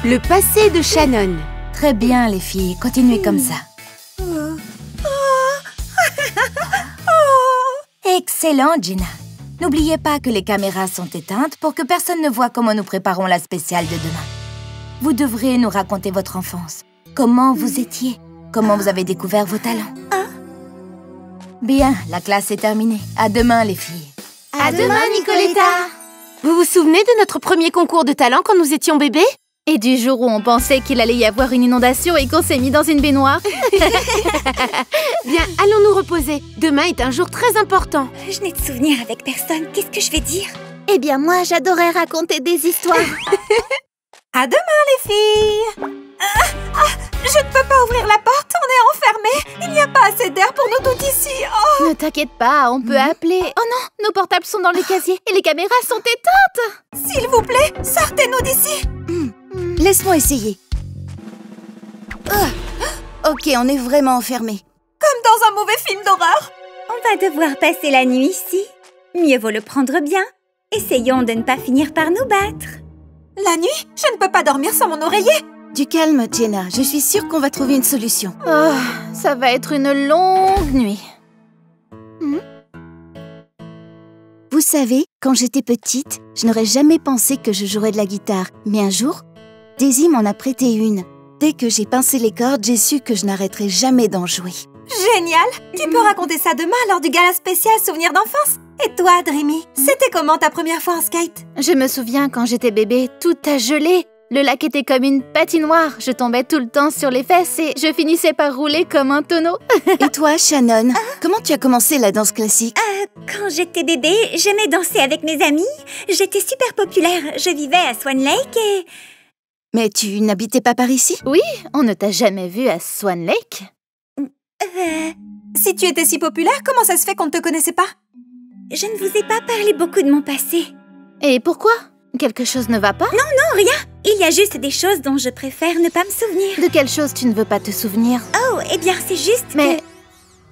Le passé de Shannon. Très bien, les filles. Continuez comme ça. Excellent, Gina. N'oubliez pas que les caméras sont éteintes pour que personne ne voie comment nous préparons la spéciale de demain. Vous devrez nous raconter votre enfance. Comment vous étiez? Comment vous avez découvert vos talents? Bien, la classe est terminée. À demain, les filles. À demain, Nicoletta. Vous vous souvenez de notre premier concours de talent quand nous étions bébés? Et du jour où on pensait qu'il allait y avoir une inondation et qu'on s'est mis dans une baignoire. Bien, allons nous reposer. Demain est un jour très important. Je n'ai de souvenirs avec personne. Qu'est-ce que je vais dire? Eh bien, moi, j'adorais raconter des histoires. À demain, les filles. Je ne peux pas ouvrir la porte, on est enfermés. Il n'y a pas assez d'air pour nous toutes ici. Oh. Ne t'inquiète pas, on peut appeler... Oh non, nos portables sont dans les casiers et les caméras sont éteintes. S'il vous plaît, sortez-nous d'ici. Laisse-moi essayer. Ok, on est vraiment enfermés. Comme dans un mauvais film d'horreur. On va devoir passer la nuit ici. Mieux vaut le prendre bien. Essayons de ne pas finir par nous battre. La nuit? Je ne peux pas dormir sans mon oreiller. Du calme, Jenna. Je suis sûre qu'on va trouver une solution. Oh, ça va être une longue nuit. Vous savez, quand j'étais petite, je n'aurais jamais pensé que je jouerais de la guitare. Mais un jour, Daisy m'en a prêté une. Dès que j'ai pincé les cordes, j'ai su que je n'arrêterais jamais d'en jouer. Génial! Tu peux raconter ça demain lors du gala spécial Souvenirs d'enfance. Et toi, Dreamy, c'était comment ta première fois en skate? Je me souviens quand j'étais bébé, tout a gelé. Le lac était comme une patinoire. Je tombais tout le temps sur les fesses et je finissais par rouler comme un tonneau. Et toi, Shannon, comment tu as commencé la danse classique? Quand j'étais bébé, j'aimais danser avec mes amis. J'étais super populaire. Je vivais à Swan Lake et... Mais tu n'habitais pas par ici? Oui, on ne t'a jamais vu à Swan Lake. Si tu étais si populaire, comment ça se fait qu'on ne te connaissait pas? Je ne vous ai pas parlé beaucoup de mon passé. Et pourquoi? Quelque chose ne va pas? Non, rien. Il y a juste des choses dont je préfère ne pas me souvenir. De quelle chose tu ne veux pas te souvenir? Oh, eh bien, c'est juste Mais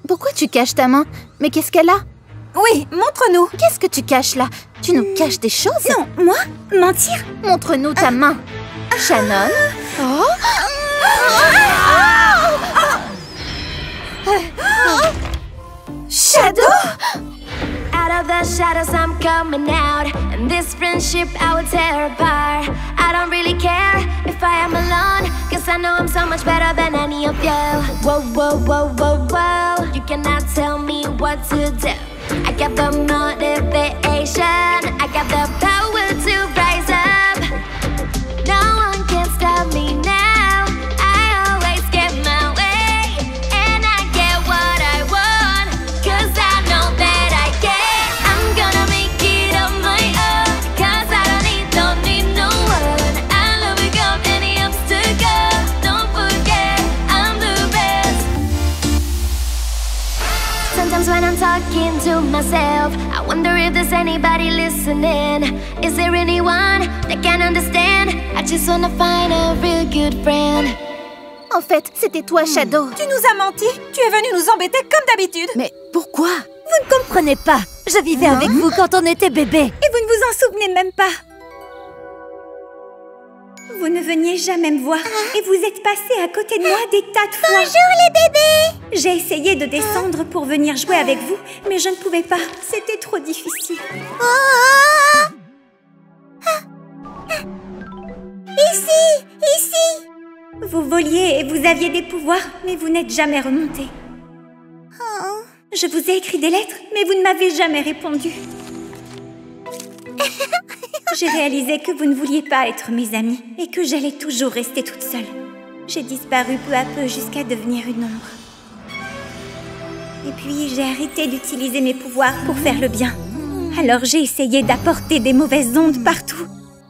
pourquoi tu caches ta main? Mais qu'est-ce qu'elle a? Oui, montre-nous. Qu'est-ce que tu caches là? Tu nous caches des choses? Non, moi? Mentir? Montre-nous ta main. Shannon? Oh. Shadow? Out of the shadows I'm coming out, and this friendship I will tear apart. I don't really care if I am alone, cause I know I'm so much better than any of you. Whoa, whoa, whoa, whoa, whoa, you cannot tell me what to do. I got the motivation, I got the power to rise up. No one can stop me now, I always get my way, and I get what I want, cause I know that I can. I'm gonna make it on my own, cause I don't need no one. I'll overcome any obstacle, don't forget I'm the best. Sometimes when I'm talking to myself, I wonder if there's anybody listening. Is there anyone that can understand? I just wanna find a real good friend. En fait, c'était toi, Shadow. Tu nous as menti. Tu es venu nous embêter comme d'habitude. Mais pourquoi? Vous ne comprenez pas. Je vivais avec vous quand on était bébé. Et vous ne vous en souvenez même pas. Vous ne veniez jamais me voir. Et vous êtes passé à côté de moi des tas de fois. Bonjour les bébés! J'ai essayé de descendre pour venir jouer avec vous, mais je ne pouvais pas. C'était trop difficile. Ici! Ici! Vous voliez et vous aviez des pouvoirs, mais vous n'êtes jamais remonté. Je vous ai écrit des lettres, mais vous ne m'avez jamais répondu. J'ai réalisé que vous ne vouliez pas être mes amis et que j'allais toujours rester toute seule. J'ai disparu peu à peu jusqu'à devenir une ombre. Et puis j'ai arrêté d'utiliser mes pouvoirs pour faire le bien. Alors j'ai essayé d'apporter des mauvaises ondes partout.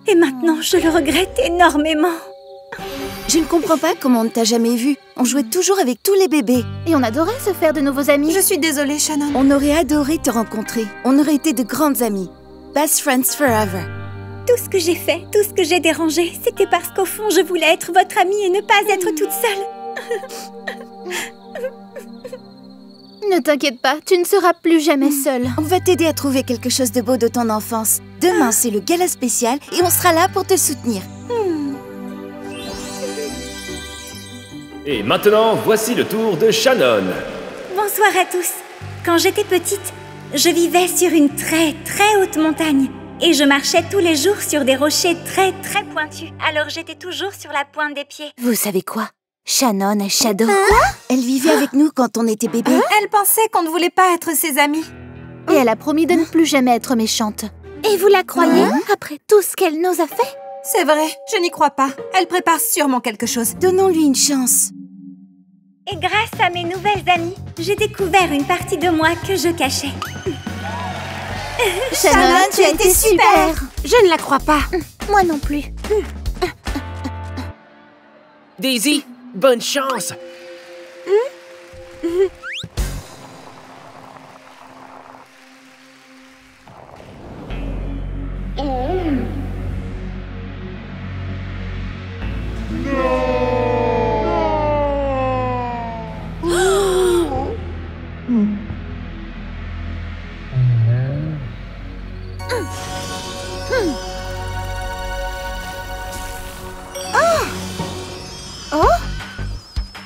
Et maintenant je le regrette énormément. Je ne comprends pas comment on ne t'a jamais vu. On jouait toujours avec tous les bébés. Et on adorait se faire de nouveaux amis. Je suis désolée, Shannon. On aurait adoré te rencontrer. On aurait été de grandes amies. Best friends forever. Tout ce que j'ai fait, tout ce que j'ai dérangé, c'était parce qu'au fond, je voulais être votre amie et ne pas être toute seule. Ne t'inquiète pas, tu ne seras plus jamais seule. On va t'aider à trouver quelque chose de beau de ton enfance. Demain, c'est le gala spécial et on sera là pour te soutenir. Et maintenant, voici le tour de Shannon. Bonsoir à tous. Quand j'étais petite, je vivais sur une très haute montagne. Et je marchais tous les jours sur des rochers très pointus. Alors j'étais toujours sur la pointe des pieds. Vous savez quoi? Shannon et Shadow. Quoi? Elle vivait avec nous quand on était bébé. Elle pensait qu'on ne voulait pas être ses amis. Et elle a promis de ne plus jamais être méchante. Et vous la croyez, après tout ce qu'elle nous a fait? C'est vrai, je n'y crois pas. Elle prépare sûrement quelque chose. Donnons-lui une chance. Et grâce à mes nouvelles amies, j'ai découvert une partie de moi que je cachais. Shannon, tu as été super! Je ne la crois pas. Moi non plus. Daisy, bonne chance!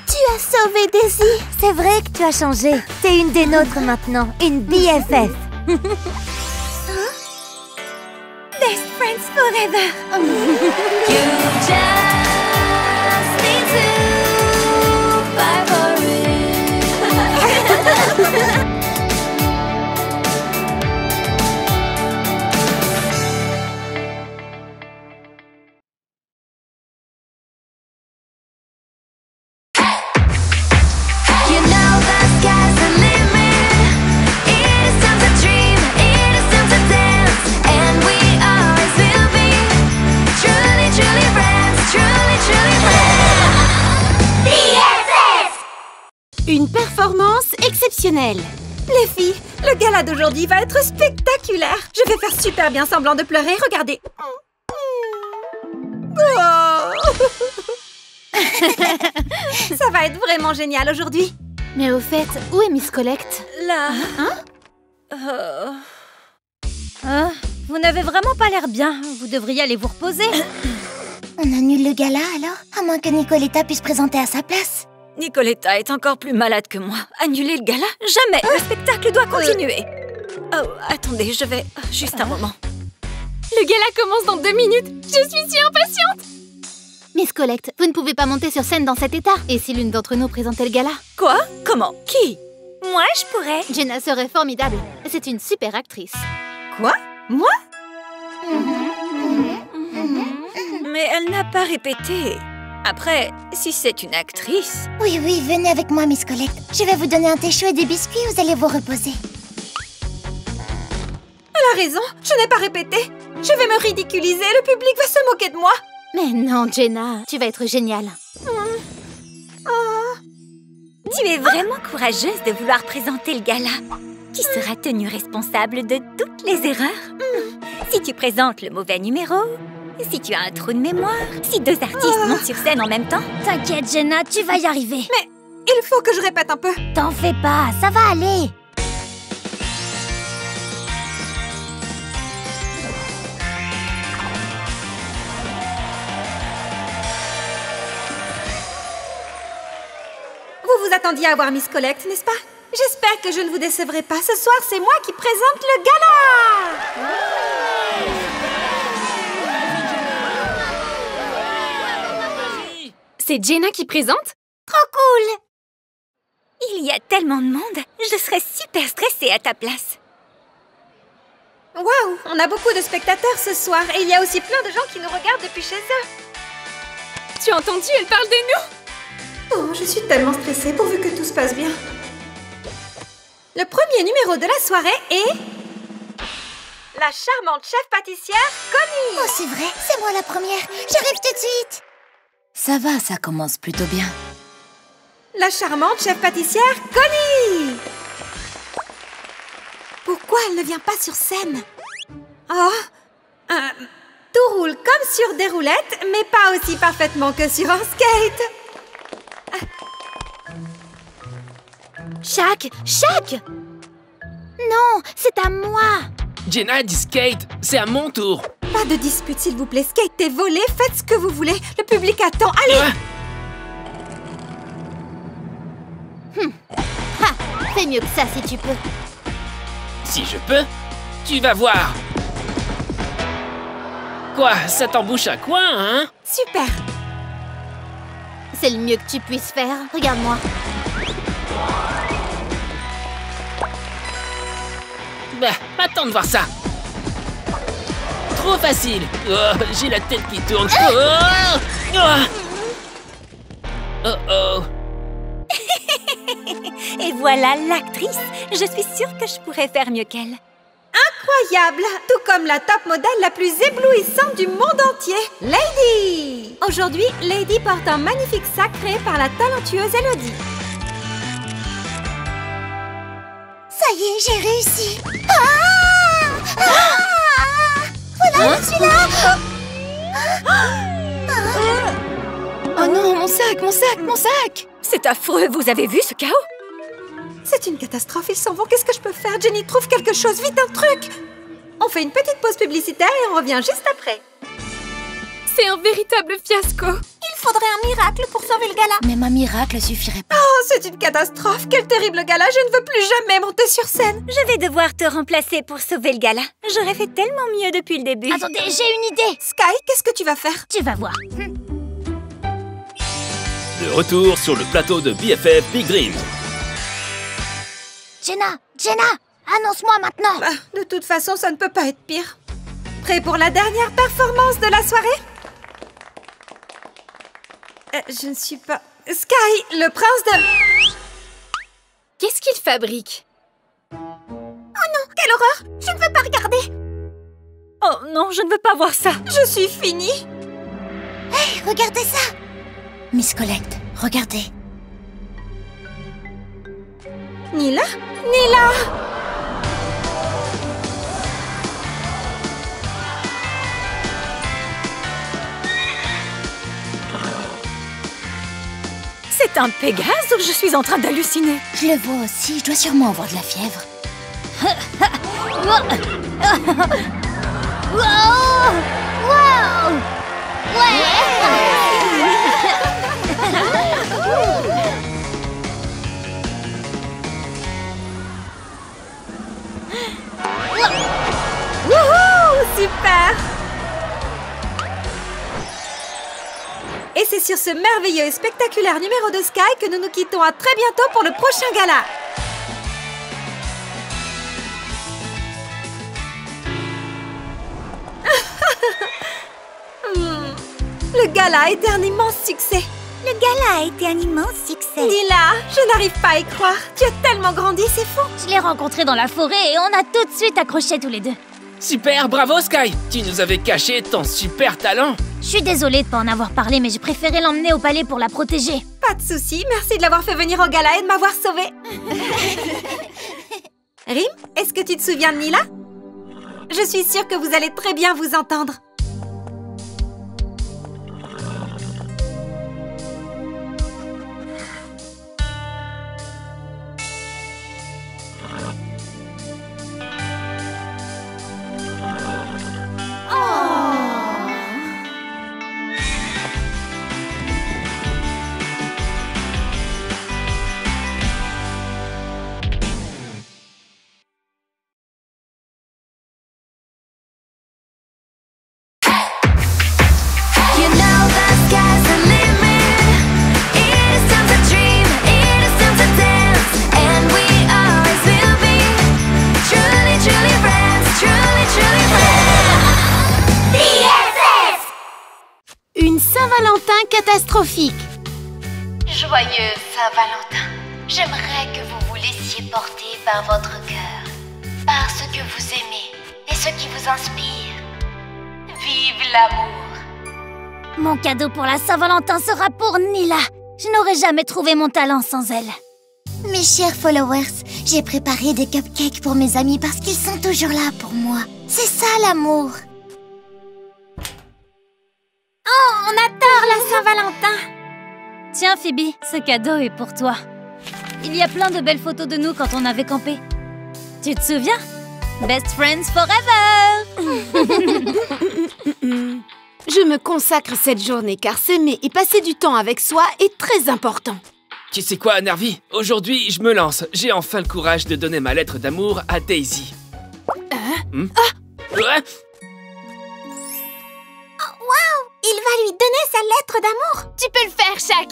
Tu as sauvé Daisy. C'est vrai que tu as changé. T'es une des nôtres maintenant, une BFF. Best friends forever. You just need to fight for it. You know the sky's the limit. It is time to dream, it is time to dance, and we always will be truly, truly friends, truly, truly friends. BFF! Une performance exceptionnelle. Les filles, le gala d'aujourd'hui va être spectaculaire. Je vais faire super bien semblant de pleurer. Regardez. Ça va être vraiment génial aujourd'hui. Mais au fait, où est Miss Collect? Là. Vous n'avez vraiment pas l'air bien. Vous devriez aller vous reposer. On annule le gala alors? À moins que Nicoletta puisse présenter à sa place. Nicoletta est encore plus malade que moi. Annuler le gala? Jamais. Le spectacle doit continuer. Oh, attendez, je vais... juste un moment. Le gala commence dans 2 minutes. Je suis si impatiente. Miss Collect, vous ne pouvez pas monter sur scène dans cet état. Et si l'une d'entre nous présentait le gala? Quoi? Comment? Qui? Moi, je pourrais. Jenna serait formidable. C'est une super actrice. Quoi? Moi? Mais elle n'a pas répété. Après, si c'est une actrice... Oui, venez avec moi, Miss Collect. Je vais vous donner un thé chaud et des biscuits, vous allez vous reposer. Elle a raison, je n'ai pas répété. Je vais me ridiculiser, le public va se moquer de moi. Mais non, Jenna, tu vas être géniale. Tu es vraiment courageuse de vouloir présenter le gala. Tu seras tenue responsable de toutes les erreurs. Si tu présentes le mauvais numéro, si tu as un trou de mémoire, si 2 artistes montent sur scène en même temps. T'inquiète, Jenna, tu vas y arriver. Mais il faut que je répète un peu. T'en fais pas, ça va aller. Vous vous attendiez à voir Miss Collect, n'est-ce pas? J'espère que je ne vous décevrai pas. Ce soir, c'est moi qui présente le gala. C'est Jenna qui présente? Trop cool! Il y a tellement de monde, je serais super stressée à ta place. Waouh, on a beaucoup de spectateurs ce soir et il y a aussi plein de gens qui nous regardent depuis chez eux. Tu as entendu? Elle parle de nous. Oh, je suis tellement stressée pourvu que tout se passe bien. Le premier numéro de la soirée est... la charmante chef pâtissière Connie. Oh, c'est vrai, c'est moi la première. J'arrive tout de suite. Ça va, ça commence plutôt bien. La charmante chef pâtissière Connie. Pourquoi elle ne vient pas sur scène? Oh, tout roule comme sur des roulettes, mais pas aussi parfaitement que sur un skate. Shaq! Non, c'est à moi! Jenna dit skate, c'est à mon tour. Pas de dispute, s'il vous plaît. Skate est volé, faites ce que vous voulez. Le public attend, allez! Ha! Fais mieux que ça si tu peux. Si je peux, tu vas voir. Quoi, ça t'embouche un coin, hein? Super! C'est le mieux que tu puisses faire. Regarde-moi. Bah, attends de voir ça. Trop facile. Oh, j'ai la tête qui tourne. Oh, oh, oh. Et voilà l'actrice. Je suis sûre que je pourrais faire mieux qu'elle. Incroyable! Tout comme la top modèle la plus éblouissante du monde entier, Lady! Aujourd'hui, Lady porte un magnifique sac créé par la talentueuse Elodie. Ça y est, j'ai réussi. Voilà, je suis là. Oh non, mon sac, mon sac, mon sac! C'est affreux, vous avez vu ce chaos? C'est une catastrophe, ils s'en vont. Qu'est-ce que je peux faire? Jenny, trouve quelque chose, vite un truc! On fait une petite pause publicitaire et on revient juste après. C'est un véritable fiasco! Il faudrait un miracle pour sauver le gala. Même un miracle suffirait pas. Oh, c'est une catastrophe! Quel terrible gala! Je ne veux plus jamais monter sur scène! Je vais devoir te remplacer pour sauver le gala. J'aurais fait tellement mieux depuis le début. Attendez, j'ai une idée. Sky, qu'est-ce que tu vas faire? Tu vas voir. De retour sur le plateau de BFF Big Dreams. Jenna, annonce-moi maintenant. Bah, de toute façon, ça ne peut pas être pire. Prêt pour la dernière performance de la soirée? Je ne suis pas... Sky, le prince de... Qu'est-ce qu'il fabrique? Oh non, quelle horreur! Je ne veux pas regarder! Oh non, je ne veux pas voir ça. Je suis finie! Hey, regardez ça. Miss Collect, regardez. Nila? Nila! C'est un Pégase ou je suis en train d'halluciner? Je le vois aussi, je dois sûrement avoir de la fièvre. Wouhou! Super! Et c'est sur ce merveilleux et spectaculaire numéro de Sky que nous nous quittons à très bientôt pour le prochain gala. Le gala a été un immense succès. Le gala a été un immense succès. Nila, je n'arrive pas à y croire. Tu as tellement grandi, c'est fou. Je l'ai rencontré dans la forêt et on a tout de suite accroché tous les deux. Super, bravo Sky. Tu nous avais caché ton super talent. Je suis désolée de pas en avoir parlé, mais j'ai préféré l'emmener au palais pour la protéger. Pas de souci, merci de l'avoir fait venir au gala et de m'avoir sauvée. Rim, est-ce que tu te souviens de Nila? Je suis sûre que vous allez très bien vous entendre. Une Saint-Valentin catastrophique. Joyeux Saint-Valentin. J'aimerais que vous vous laissiez porter par votre cœur, par ce que vous aimez et ce qui vous inspire. Vive l'amour! Mon cadeau pour la Saint-Valentin sera pour Nila. Je n'aurais jamais trouvé mon talent sans elle. Mes chers followers, j'ai préparé des cupcakes pour mes amis parce qu'ils sont toujours là pour moi. C'est ça l'amour. Oh, on adore la Saint-Valentin. Tiens Phoebe, ce cadeau est pour toi. Il y a plein de belles photos de nous quand on avait campé. Tu te souviens? Best friends forever. Je me consacre cette journée car s'aimer et passer du temps avec soi est très important. Tu sais quoi, Nervi? Aujourd'hui, je me lance. J'ai enfin le courage de donner ma lettre d'amour à Daisy. Ouais. Il va lui donner sa lettre d'amour. Tu peux le faire, Shaq.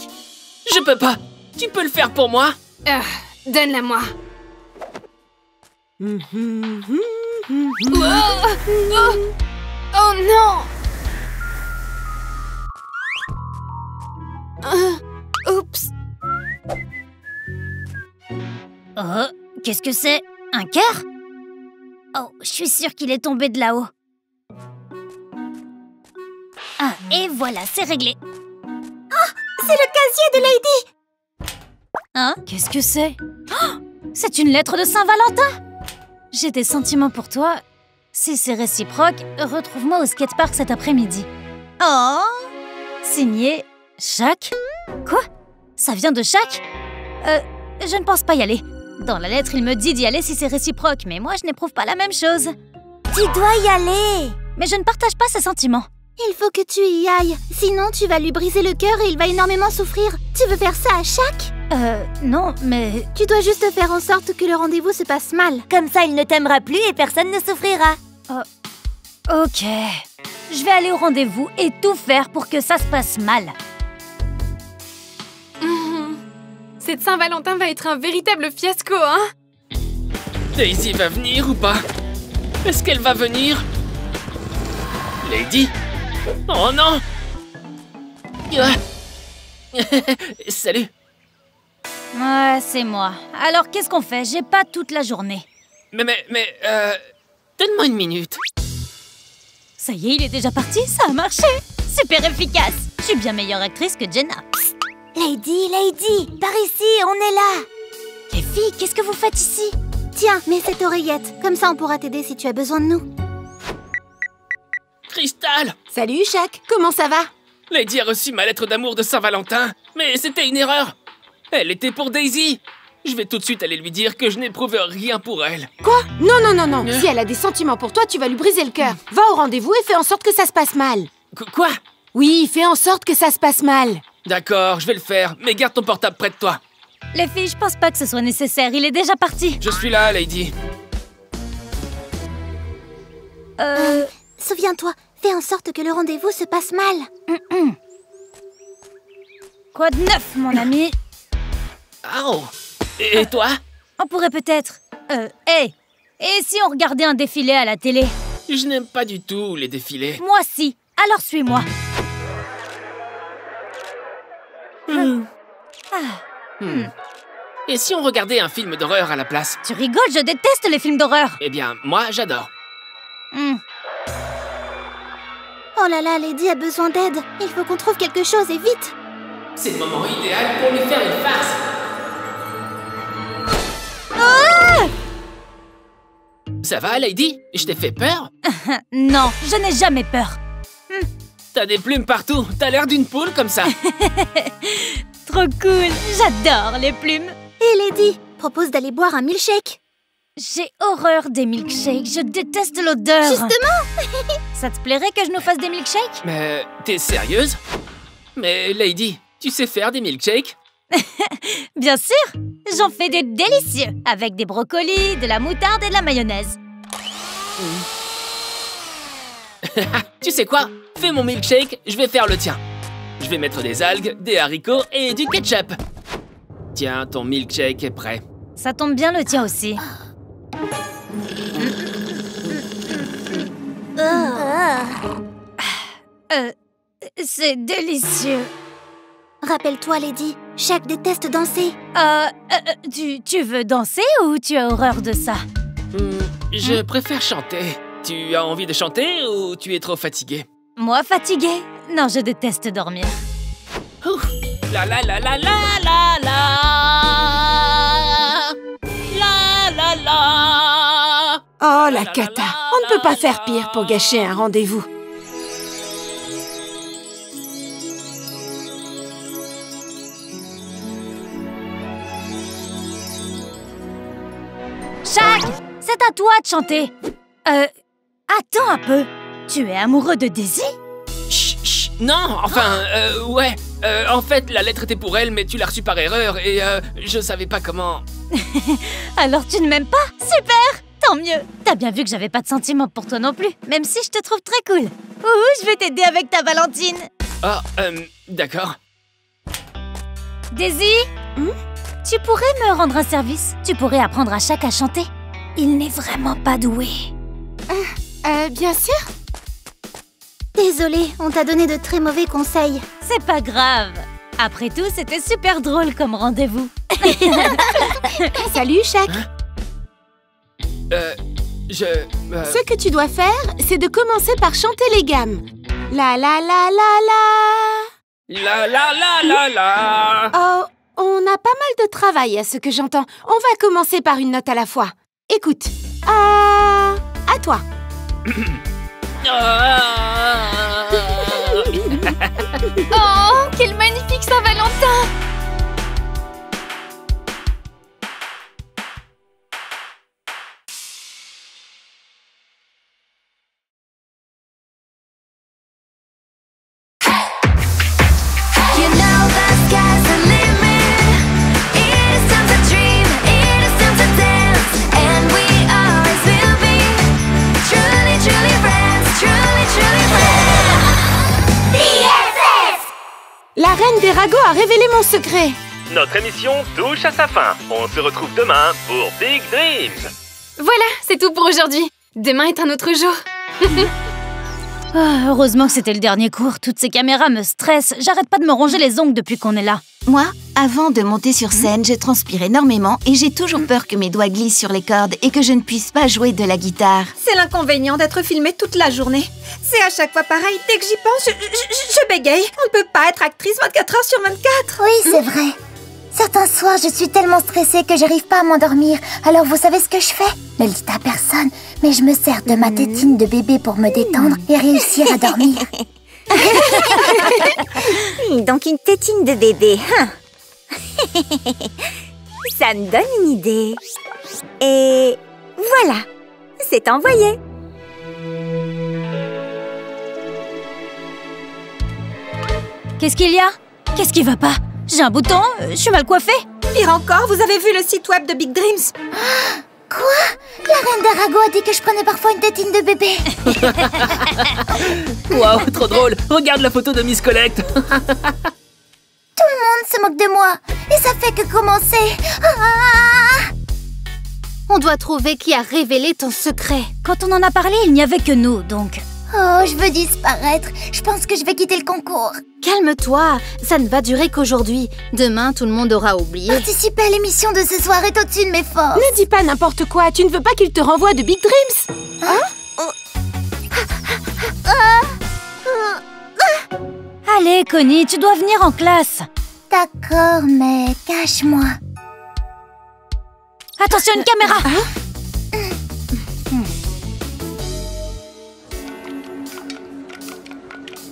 Je peux pas. Tu peux le faire pour moi? Donne-la-moi. Oh non. Oups. Oh, qu'est-ce que c'est? Un cœur? Oh, je suis sûre qu'il est tombé de là-haut. Ah, et voilà, c'est réglé. C'est le casier de Lady. Hein? Qu'est-ce que c'est? Oh, c'est une lettre de Saint-Valentin! J'ai des sentiments pour toi. Si c'est réciproque, retrouve-moi au skatepark cet après-midi. Oh! Signé Shaq? Quoi? Ça vient de Shaq? Je ne pense pas y aller. Dans la lettre, il me dit d'y aller si c'est réciproque, mais moi, je n'éprouve pas la même chose. Tu dois y aller. Mais je ne partage pas ses sentiments. Il faut que tu y ailles. Sinon, tu vas lui briser le cœur et il va énormément souffrir. Tu veux faire ça à Shaq? Non, mais... Tu dois juste faire en sorte que le rendez-vous se passe mal. Comme ça, il ne t'aimera plus et personne ne souffrira. Ok. Je vais aller au rendez-vous et tout faire pour que ça se passe mal. Cette Saint-Valentin va être un véritable fiasco, hein? Daisy va venir ou pas? Est-ce qu'elle va venir? Lady? Oh non! Salut! Ouais, c'est moi. Alors, qu'est-ce qu'on fait? J'ai pas toute la journée. Mais, donne-moi une minute. Ça y est, il est déjà parti, ça a marché. Super efficace. Je suis bien meilleure actrice que Jenna. Lady, par ici, on est là. Les filles, qu'est-ce que vous faites ici? Tiens, mets cette oreillette. Comme ça, on pourra t'aider si tu as besoin de nous. Crystal! Salut, Shaq. Comment ça va? Lady a reçu ma lettre d'amour de Saint-Valentin, mais c'était une erreur. Elle était pour Daisy. Je vais tout de suite aller lui dire que je n'éprouve rien pour elle. Quoi? Non. Si elle a des sentiments pour toi, tu vas lui briser le cœur. Va au rendez-vous et fais en sorte que ça se passe mal. Quoi? Oui, fais en sorte que ça se passe mal. D'accord, je vais le faire, mais garde ton portable près de toi. Les filles, je pense pas que ce soit nécessaire, il est déjà parti. Je suis là, Lady. Souviens-toi, fais en sorte que le rendez-vous se passe mal. Quoi de neuf, mon ami? Oh. Et toi? On pourrait peut-être... hey! Et si on regardait un défilé à la télé? Je n'aime pas du tout les défilés. Moi si. Alors suis-moi. Et si on regardait un film d'horreur à la place? Tu rigoles, je déteste les films d'horreur. Eh bien, moi, j'adore. Oh là là, Lady a besoin d'aide. Il faut qu'on trouve quelque chose et vite. C'est le moment idéal pour lui faire une farce. Ça va, Lady? Je t'ai fait peur? Non, je n'ai jamais peur. T'as des plumes partout. T'as l'air d'une poule comme ça. Trop cool, j'adore les plumes. Et Lady, propose d'aller boire un milkshake. J'ai horreur des milkshakes, je déteste l'odeur. Justement. Ça te plairait que je nous fasse des milkshakes? Mais t'es sérieuse? Mais Lady, tu sais faire des milkshakes? Bien sûr, j'en fais des délicieux, avec des brocolis, de la moutarde et de la mayonnaise. Tu sais quoi? Fais mon milkshake, je vais faire le tien. Je vais mettre des algues, des haricots et du ketchup. Tiens, ton milkshake est prêt. Ça tombe bien, le tien aussi. C'est délicieux. Rappelle-toi, Lady, Shaq déteste danser. Tu veux danser ou tu as horreur de ça? Je préfère chanter. Tu as envie de chanter ou tu es trop fatiguée? Moi, fatiguée? Non, je déteste dormir. Ouf. La la la la la la la. La la la. Oh, la cata. On ne peut pas faire pire pour gâcher un rendez-vous. Shaq, c'est à toi de chanter. Attends un peu. Tu es amoureux de Daisy? Chut, chut. Non, enfin, ouais. En fait, la lettre était pour elle, mais tu l'as reçue par erreur et je savais pas comment... Alors tu ne m'aimes pas? Super! Tant mieux! T'as bien vu que j'avais pas de sentiments pour toi non plus, même si je te trouve très cool. Ouh, je vais t'aider avec ta Valentine. Ah, d'accord. Daisy, tu pourrais me rendre un service? Tu pourrais apprendre à Shaq à chanter. Il n'est vraiment pas doué. Bien sûr. Désolée, on t'a donné de très mauvais conseils. C'est pas grave. Après tout, c'était super drôle comme rendez-vous. Salut, Shaq. Ce que tu dois faire, c'est de commencer par chanter les gammes. La la la la la. La la la la la. Oh, on a pas mal de travail à ce que j'entends. On va commencer par une note à la fois. Écoute. À toi. Oh, quel magnifique Saint-Valentin! You know the sky's the limit. It is time to dream, it is time to dance, and we always will be truly, truly friends, truly, truly friends. BFF! La reine des ragots a révélé mon secret. Notre émission touche à sa fin. On se retrouve demain pour Big Dreams. Voilà, c'est tout pour aujourd'hui. Demain est un autre jour. Oh, heureusement que c'était le dernier cours. Toutes ces caméras me stressent. J'arrête pas de me ronger les ongles depuis qu'on est là. Moi, avant de monter sur scène, je transpire énormément et j'ai toujours peur que mes doigts glissent sur les cordes et que je ne puisse pas jouer de la guitare. C'est l'inconvénient d'être filmé toute la journée. C'est à chaque fois pareil. Dès que j'y pense, je bégaye. On ne peut pas être actrice 24 heures sur 24. Oui, c'est vrai. Certains soirs, je suis tellement stressée que j'arrive pas à m'endormir. Alors, vous savez ce que je fais? Ne le dites à personne, mais je me sers de ma tétine de bébé pour me détendre et réussir à dormir. Donc une tétine de bébé, hein? Ça me donne une idée. Et voilà, c'est envoyé. Qu'est-ce qu'il y a? Qu'est-ce qui va pas? J'ai un bouton? Je suis mal coiffée? Pire encore, vous avez vu le site web de Big Dreams? Quoi? La reine des ragots a dit que je prenais parfois une tétine de bébé. Waouh, trop drôle. Regarde la photo de Miss Collect. Tout le monde se moque de moi. Et ça fait que commencer. On doit trouver qui a révélé ton secret. Quand on en a parlé, il n'y avait que nous, donc... Oh, je veux disparaître. Je pense que je vais quitter le concours. Calme-toi, ça ne va durer qu'aujourd'hui. Demain, tout le monde aura oublié. Participer à l'émission de ce soir est au-dessus de mes forces. Ne dis pas n'importe quoi, tu ne veux pas qu'il te renvoie de Big Dreams? Allez, Connie, tu dois venir en classe. D'accord, mais cache-moi. Attention, une caméra.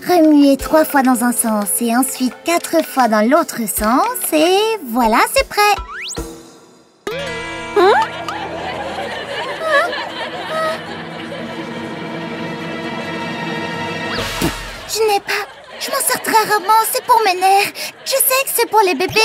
Remuez 3 fois dans un sens et ensuite 4 fois dans l'autre sens et voilà, c'est prêt. Je n'ai pas... Je m'en sers très rarement, c'est pour mes nerfs. Je sais que c'est pour les bébés.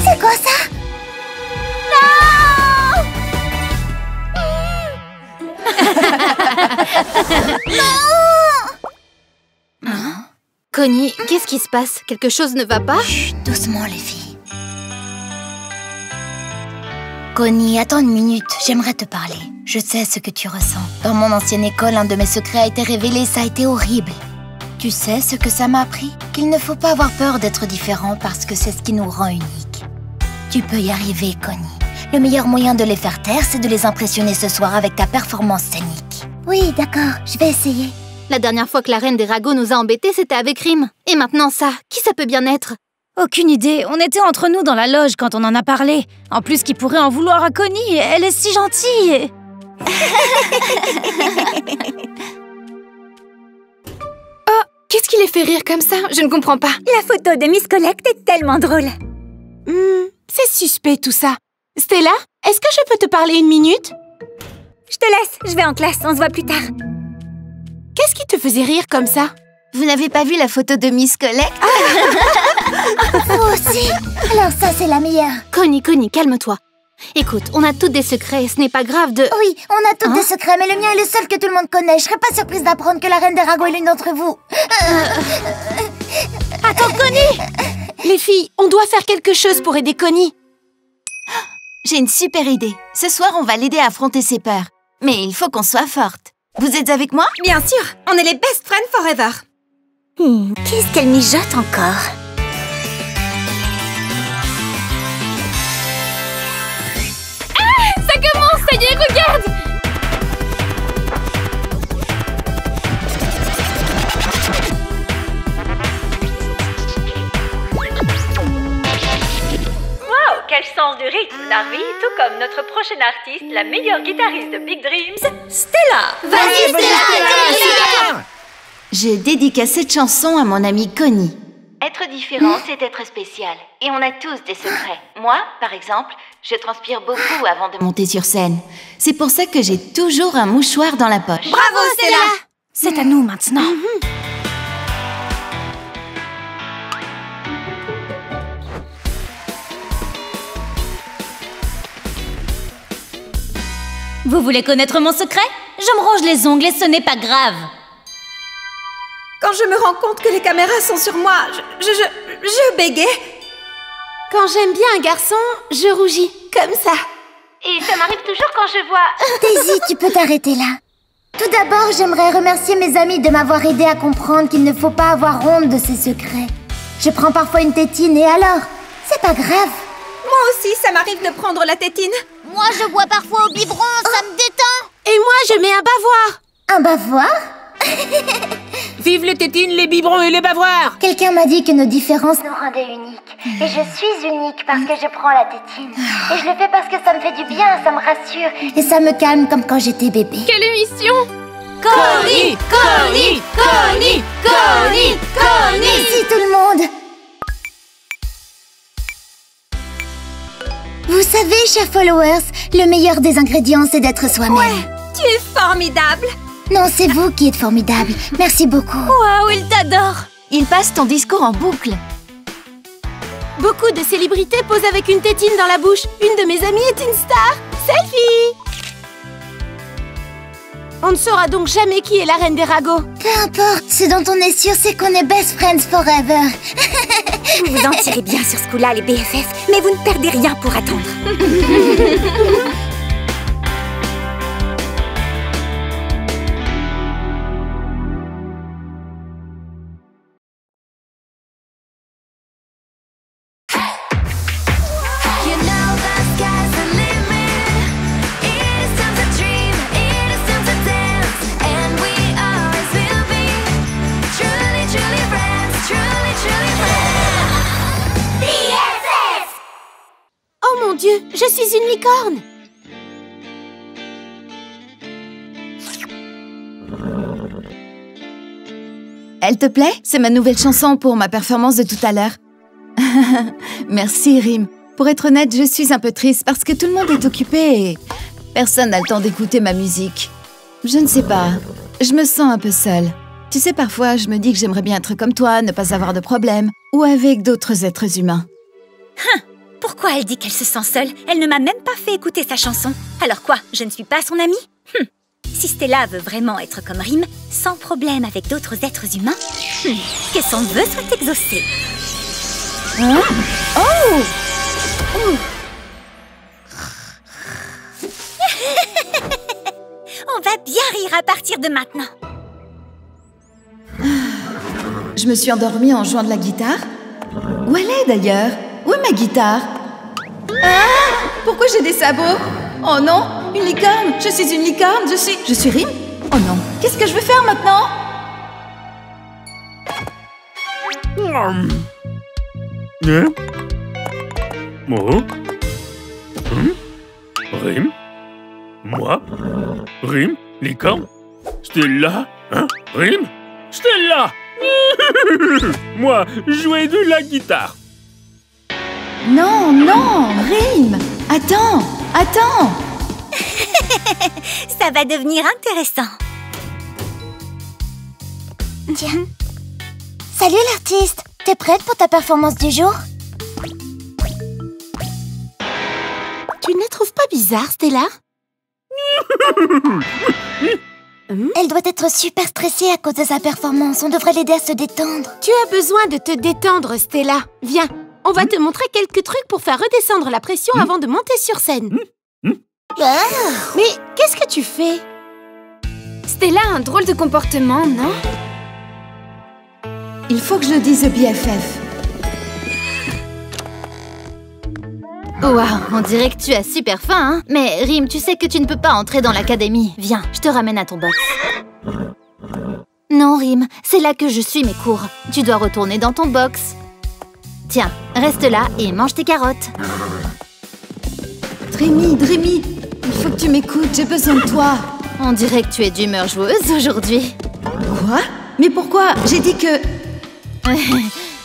C'est quoi ça? Connie, qu'est-ce qui se passe? Quelque chose ne va pas? Chut, doucement les filles. Connie, attends une minute, j'aimerais te parler. Je sais ce que tu ressens. Dans mon ancienne école, un de mes secrets a été révélé, ça a été horrible. Tu sais ce que ça m'a appris? Qu'il ne faut pas avoir peur d'être différent parce que c'est ce qui nous rend uniques. Tu peux y arriver, Connie. Le meilleur moyen de les faire taire, c'est de les impressionner ce soir avec ta performance scénique. Oui, d'accord, je vais essayer. La dernière fois que la reine des ragots nous a embêtés, c'était avec Rim. Et maintenant ça, qui ça peut bien être? Aucune idée, on était entre nous dans la loge quand on en a parlé. En plus, qui pourrait en vouloir à Connie? Elle est si gentille. Oh, qu'est-ce qui les fait rire comme ça? Je ne comprends pas. La photo de Miss Collect est tellement drôle. C'est suspect tout ça. Stella, est-ce que je peux te parler une minute? Je te laisse, je vais en classe, on se voit plus tard. Qu'est-ce qui te faisait rire comme ça? Vous n'avez pas vu la photo de Miss Collect? Moi aussi. Alors ça, c'est la meilleure. Connie, calme-toi. Écoute, on a toutes des secrets, ce n'est pas grave de... Oui, on a toutes des secrets, mais le mien est le seul que tout le monde connaît. Je serais pas surprise d'apprendre que la reine des ragots est l'une d'entre vous. Attends, Connie! Les filles, on doit faire quelque chose pour aider Connie. J'ai une super idée. Ce soir, on va l'aider à affronter ses peurs. Mais il faut qu'on soit forte. Vous êtes avec moi? Bien sûr, on est les best friends forever. Qu'est-ce qu'elle mijote encore? Ça commence, ça y est, regarde! Wow, quel sens du rythme, Narvi, tout comme notre prochaine artiste, la meilleure guitariste de Big Dreams, Stella. Vas-y, Stella! Je dédicace cette chanson à mon amie Connie. Être différent, c'est être spécial. Et on a tous des secrets. Moi, par exemple, je transpire beaucoup avant de monter sur scène. C'est pour ça que j'ai toujours un mouchoir dans la poche. Bravo, Stella! C'est à nous maintenant. Vous voulez connaître mon secret? Je me ronge les ongles et ce n'est pas grave. Quand je me rends compte que les caméras sont sur moi, je bégaye. Quand j'aime bien un garçon, je rougis, comme ça. Et ça m'arrive toujours quand je vois... Daisy, tu peux t'arrêter là. Tout d'abord, j'aimerais remercier mes amis de m'avoir aidé à comprendre qu'il ne faut pas avoir honte de ses secrets. Je prends parfois une tétine et alors, c'est pas grave. Moi aussi, ça m'arrive de prendre la tétine. Moi, je bois parfois au biberon, ça me détend. Et moi, je mets un bavoir. Un bavoir? Vive les tétines, les biberons et les bavoirs! Quelqu'un m'a dit que nos différences nous rendaient uniques. Et je suis unique parce que je prends la tétine. Et je le fais parce que ça me fait du bien, ça me rassure. Et ça me calme comme quand j'étais bébé. Quelle émission! Connie! Connie! Connie! Connie! Connie! Merci tout le monde! Vous savez, chers followers, le meilleur des ingrédients, c'est d'être soi-même. Ouais, tu es formidable. Non, c'est vous qui êtes formidable. Merci beaucoup. Waouh, il t'adore! Il passe ton discours en boucle. Beaucoup de célébrités posent avec une tétine dans la bouche. Une de mes amies est une star. Selfie! On ne saura donc jamais qui est la reine des ragots. Peu importe, ce dont on est sûr, c'est qu'on est best friends forever. Vous vous en tirez bien sur ce coup-là, les BFF, mais vous ne perdez rien pour attendre. Oh mon Dieu, je suis une licorne! Elle te plaît? C'est ma nouvelle chanson pour ma performance de tout à l'heure. Merci, Rim. Pour être honnête, je suis un peu triste parce que tout le monde est occupé et personne n'a le temps d'écouter ma musique. Je ne sais pas, je me sens un peu seule. Tu sais, parfois, je me dis que j'aimerais bien être comme toi, ne pas avoir de problème, ou avec d'autres êtres humains. Pourquoi elle dit qu'elle se sent seule? Elle ne m'a même pas fait écouter sa chanson. Alors quoi, je ne suis pas son amie? Si Stella veut vraiment être comme Rim, sans problème avec d'autres êtres humains, que son vœu soit exaucé. Hein? Oh! On va bien rire à partir de maintenant. Je me suis endormie en jouant de la guitare. Où elle est d'ailleurs? Où est ma guitare? Ah! Pourquoi j'ai des sabots? Oh non! Une licorne! Je suis une licorne! Je suis Rim? Oh non! Qu'est-ce que je vais faire maintenant? Oh. Rim? Moi? Rim? Licorne? Stella? Hein? Rim? Stella! Moi, jouer de la guitare. Non, non, Rim! Attends, attends! Ça va devenir intéressant. Tiens. Salut l'artiste! T'es prête pour ta performance du jour? Tu ne la trouves pas bizarre, Stella? Elle doit être super stressée à cause de sa performance. On devrait l'aider à se détendre. Tu as besoin de te détendre, Stella. Viens, on va te montrer quelques trucs pour faire redescendre la pression avant de monter sur scène. Mais qu'est-ce que tu fais? Stella a un drôle de comportement, non? Il faut que je le dise au BFF. Waouh, on dirait que tu as super faim, hein? Mais Rim, tu sais que tu ne peux pas entrer dans l'académie. Viens, je te ramène à ton box. Non, Rim, c'est là que je suis mes cours. Tu dois retourner dans ton box. Tiens, reste là et mange tes carottes. Dreamy, il faut que tu m'écoutes, j'ai besoin de toi. On dirait que tu es d'humeur joueuse aujourd'hui. Quoi? Mais pourquoi? J'ai dit que...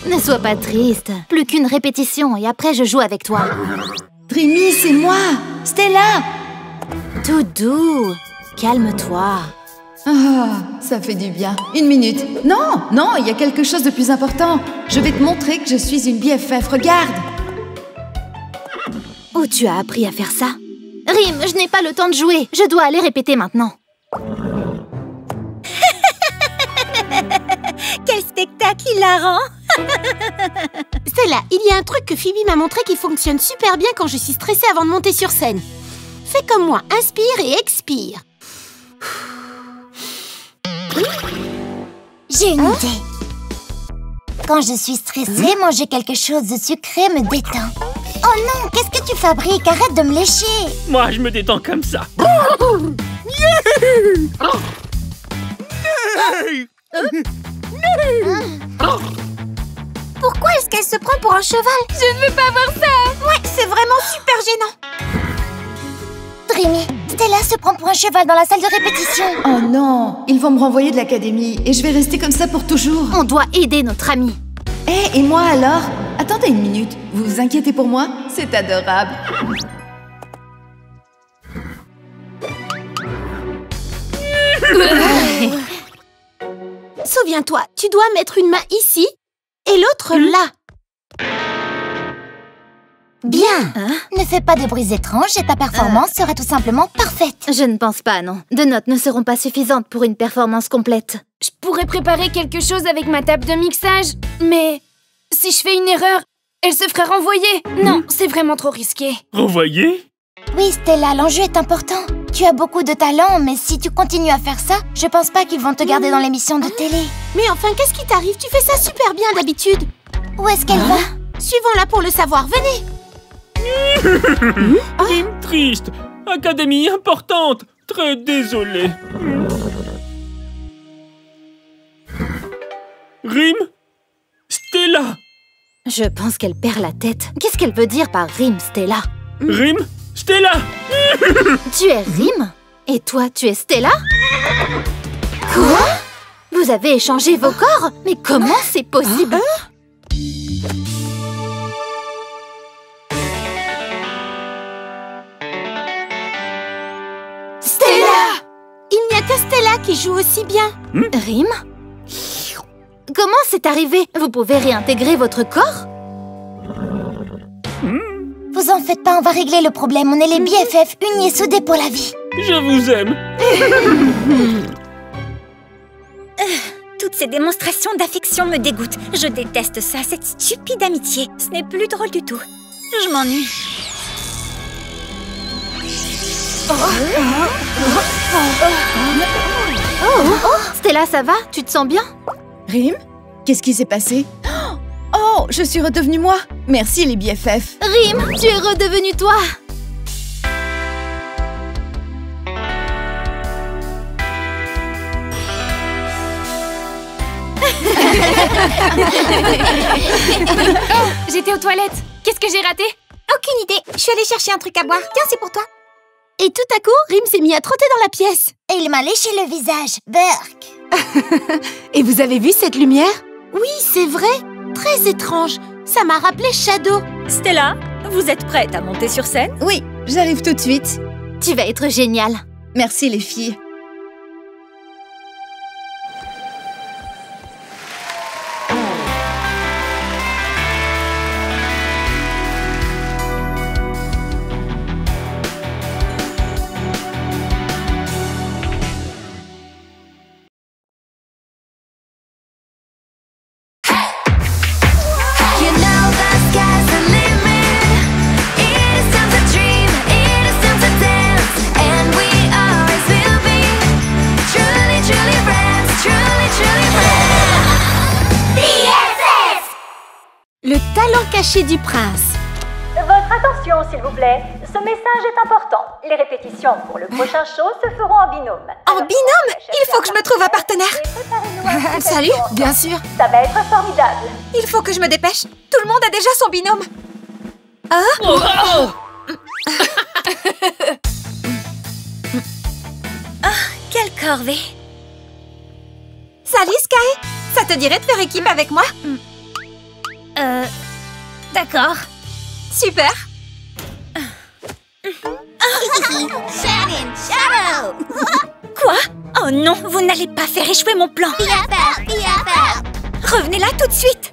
Ne sois pas triste. Plus qu'une répétition et après je joue avec toi. Dreamy, c'est moi! Stella! Tout doux. Calme-toi. Ah, ça fait du bien. 1 minute. Non, non, il y a quelque chose de plus important. Je vais te montrer que je suis une BFF. Regarde! Où tu as appris à faire ça? Rim, je n'ai pas le temps de jouer. Je dois aller répéter maintenant. Quel spectacle hilarant! Stella, il y a un truc que Phoebe m'a montré qui fonctionne super bien quand je suis stressée avant de monter sur scène. Fais comme moi, inspire et expire. J'ai une idée. Quand je suis stressée, manger quelque chose de sucré me détend. Oh non, qu'est-ce que tu fabriques? Arrête de me lécher. Moi, je me détends comme ça. Pourquoi est-ce qu'elle se prend pour un cheval? Je ne veux pas voir ça! Ouais, c'est vraiment super gênant. Dreamy, Stella se prend pour un cheval dans la salle de répétition. Oh non, ils vont me renvoyer de l'académie et je vais rester comme ça pour toujours. On doit aider notre ami. Et moi alors? Attendez 1 minute, vous vous inquiétez pour moi? C'est adorable. Souviens-toi, tu dois mettre une main ici et l'autre là. Bien. Ne fais pas de bruits étranges et ta performance sera tout simplement parfaite. Je ne pense pas, non. 2 notes ne seront pas suffisantes pour une performance complète. Je pourrais préparer quelque chose avec ma table de mixage, mais si je fais une erreur, elle se ferait renvoyer. Non, c'est vraiment trop risqué. Renvoyer? Oui, Stella, l'enjeu est important. Tu as beaucoup de talent, mais si tu continues à faire ça, je pense pas qu'ils vont te garder dans l'émission de télé. Mais enfin, qu'est-ce qui t'arrive? Tu fais ça super bien d'habitude. Où est-ce qu'elle va? Suivons-la pour le savoir, venez. Triste. Académie importante. Très désolé. Rim? Stella? Je pense qu'elle perd la tête. Qu'est-ce qu'elle veut dire par Rim, Stella? Rim? Stella? Tu es Rim? Et toi, tu es Stella? Quoi? Vous avez échangé vos corps? Mais comment c'est possible? Stella! Il n'y a que Stella qui joue aussi bien. Rim? Comment c'est arrivé? Vous pouvez réintégrer votre corps? Vous en faites pas, on va régler le problème. On est les BFF, unis et soudés pour la vie. Je vous aime. Toutes ces démonstrations d'affection me dégoûtent. Je déteste ça, cette stupide amitié. Ce n'est plus drôle du tout. Je m'ennuie. Stella, ça va? Tu te sens bien? Rim? Qu'est-ce qui s'est passé? Oh, je suis redevenue moi. Merci les BFF. Rim, tu es redevenu toi. J'étais aux toilettes. Qu'est-ce que j'ai raté? Aucune idée. Je suis allée chercher un truc à boire. Tiens, c'est pour toi. Et tout à coup, Rim s'est mis à trotter dans la pièce. Et il m'a léché le visage. Burk. Et vous avez vu cette lumière? Oui, c'est vrai. Très étrange. Ça m'a rappelé Shadow. Stella, vous êtes prête à monter sur scène? Oui, j'arrive tout de suite. Tu vas être géniale. Merci les filles. Le talent caché du prince. Votre attention, s'il vous plaît. Ce message est important. Les répétitions pour le prochain show se feront en binôme. En binôme? Il faut que je me trouve un partenaire. Salut. Bien sûr. Ça va être formidable. Il faut que je me dépêche. Tout le monde a déjà son binôme. Quelle corvée! Salut Sky. Ça te dirait de faire équipe avec moi? D'accord. Super. Quoi? Oh non, vous n'allez pas faire échouer mon plan. Revenez là tout de suite.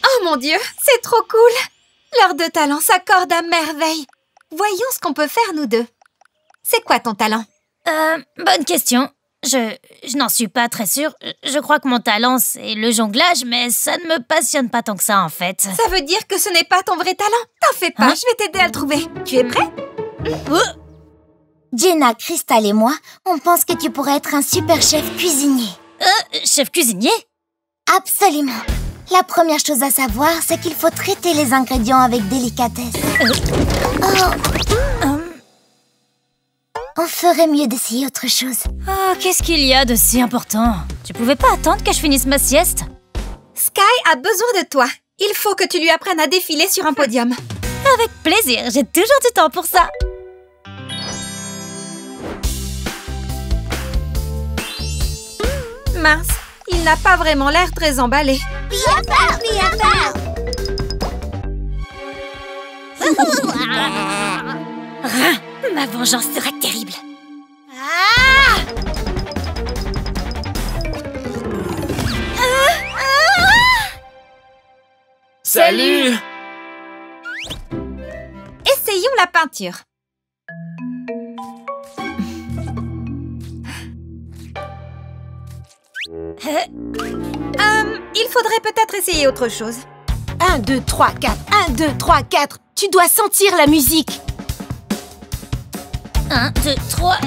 Oh mon Dieu, c'est trop cool. Leurs deux talents s'accordent à merveille. Voyons ce qu'on peut faire nous deux. C'est quoi ton talent? Bonne question. Je n'en suis pas très sûre. Je crois que mon talent, c'est le jonglage, mais ça ne me passionne pas tant que ça, en fait. Ça veut dire que ce n'est pas ton vrai talent? T'en fais pas, je vais t'aider à le trouver. Tu es prêt? Jenna, Crystal et moi, on pense que tu pourrais être un super chef cuisinier. Chef cuisinier? Absolument. La première chose à savoir, c'est qu'il faut traiter les ingrédients avec délicatesse. On ferait mieux d'essayer autre chose. Oh, qu'est-ce qu'il y a de si important? Tu pouvais pas attendre que je finisse ma sieste? Sky a besoin de toi. Il faut que tu lui apprennes à défiler sur un podium. Avec plaisir, j'ai toujours du temps pour ça. Mince, il n'a pas vraiment l'air très emballé. Ma vengeance sera terrible. Salut! Essayons la peinture. Il faudrait peut-être essayer autre chose. 1, 2, 3, 4. 1, 2, 3, 4. Tu dois sentir la musique. 1, 2, 3...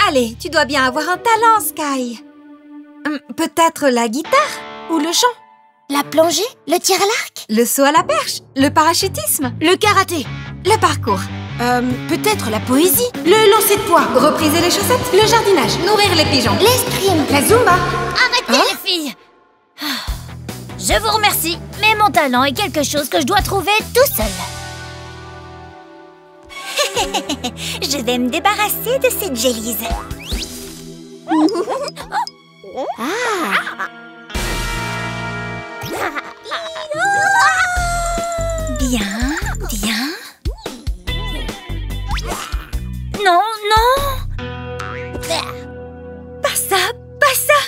Allez, tu dois bien avoir un talent, Sky. Peut-être la guitare ou le chant. La plongée, le tir à l'arc, Le saut à la perche, le parachutisme, Le karaté. le parcours, Peut-être la poésie. Le lancer de poids. repriser les chaussettes, Le jardinage. nourrir les pigeons. l'escrime. La zumba. Arrêtez les filles! Je vous remercie, mais mon talent est quelque chose que je dois trouver tout seul. Je vais me débarrasser de cette jellies. Bien, bien. Non, non. Pas ça, pas ça.